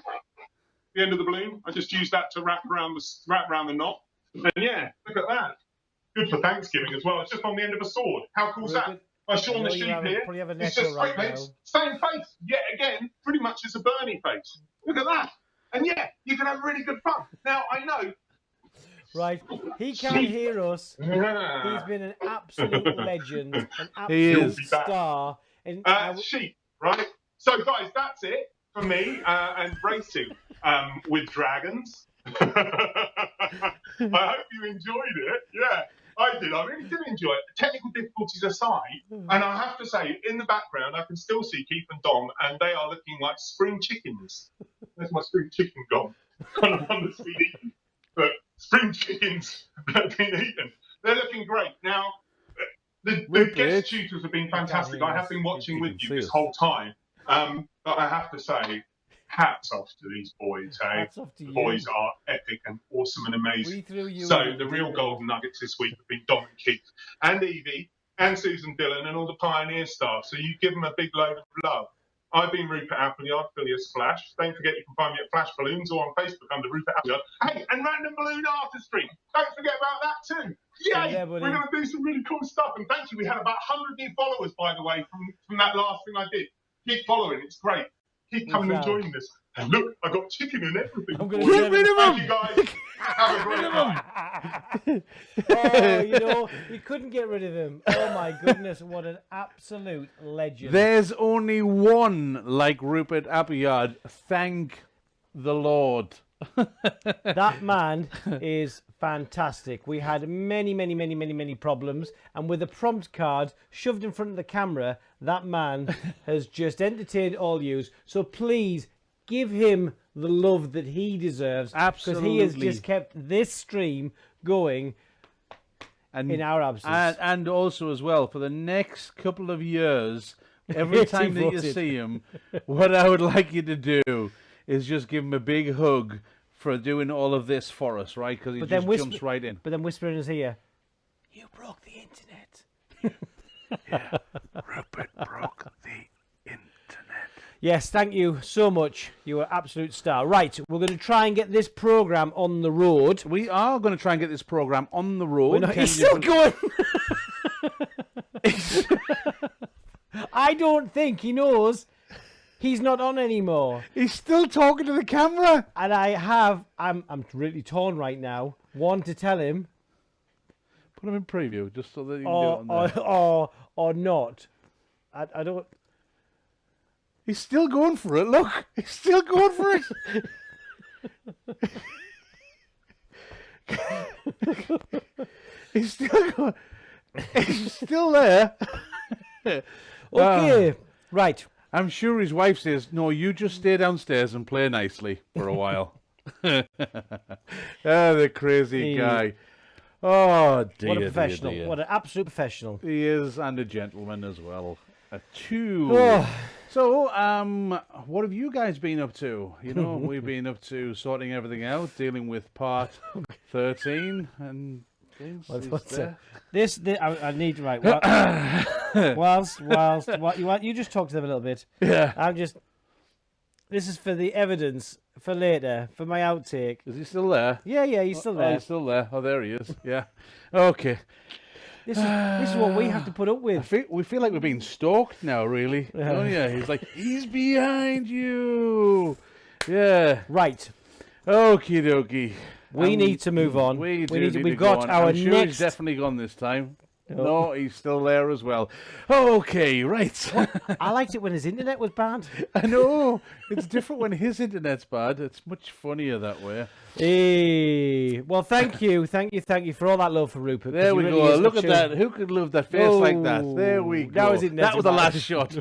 the end of the balloon. I just used that to wrap around the knot. And yeah, look at that. Good for Thanksgiving as well. It's just on the end of a sword. How cool's that? I Sean the sheep here. It's just straight face, same face. Yet again, pretty much it's a Bernie face. Look at that. And yeah, you can have really good fun. Now, I know. Right, he can't hear us. He's been an absolute legend, an absolute star. And sheep, right? So, guys, that's it for me and racing with dragons. I hope you enjoyed it. Yeah, I did. I really did enjoy it. Technical difficulties aside, and I have to say, in the background, I can still see Keith and Dom, and they are looking like spring chickens. There's my spring chicken gone. Kind of on the speed eaten. But spring chickens have been eaten. They're looking great. Now, the guest tutors have been fantastic. I have been watching with you this whole time. But I have to say, hats off to these boys. The boys are epic and awesome and amazing. So the real golden nuggets this week have been Dom and Keith and Evie and Susan Dillon and all the Pioneer staff. So you give them a big load of love. I've been Rupert Appleyard, Phileas Flash. Don't forget you can find me at Flash Balloons or on Facebook under Rupert Appleyard. Hey, and Random Balloon Artistry. Don't forget about that too. Yay! Yeah, we're going to do some really cool stuff. And thank you. We had about 100 new followers, by the way, from that last thing I did. Keep following. It's great. Keep coming and joining us. And look, I got chicken and everything. I'm going to get rid of him. Thank you, guys. Have a great night. Oh, you know, you couldn't get rid of him. Oh, my goodness. What an absolute legend. There's only one like Rupert Appleyard. Thank the Lord. That man is fantastic. We had many problems, and with a prompt card shoved in front of the camera, that man has just entertained all yous. So please give him the love that he deserves. Absolutely. Because he has just kept this stream going in our absence. And also as well, for the next couple of years, every time that you see him, what I would like you to do is just give him a big hug for doing all of this for us, right? Because he just jumps right in. But then whisper in his ear, "You broke the internet." Yeah, Rupert broke the internet. Yes, thank you so much. You were an absolute star. Right, we're going to try and get this program on the road. We are going to try and get this program on the road. He's still going. I don't think he knows He's not on anymore. He's still talking to the camera. And I'm really torn right now. One, to tell him. Put him in preview, just so that you can do it on there. Or not. I don't... He's still going for it, look. He's still going for it. He's still going. He's still there. Okay, right. I'm sure his wife says, no, you just stay downstairs and play nicely for a while. The crazy guy. Oh, dear. What a professional. Dear, dear. What an absolute professional. He is, and a gentleman as well. A two. Oh. So, what have you guys been up to? You know, we've been up to sorting everything out, dealing with part 13, and things. I need to write. Whilst, what you just talk to them a little bit. Yeah. This is for the evidence for later, for my outtake. Is he still there? Yeah, he's still there. Oh, he's still there. Oh, there he is. Yeah. Okay. This is what we have to put up with. We feel like we're being stalked now, really. Oh, yeah. He's like, he's behind you. Yeah. Right. Okie dokie. We need to move on. We've got our I'm sure next. he's definitely gone this time. No, he's still there as well. Okay, right. I liked it when his internet was bad. I know. It's different when his internet's bad. It's much funnier that way. Hey. Well, thank you for all that love for Rupert. There we really go. is Look at true. that. Who could love that face like that? There we go. That was it. That was the last shot.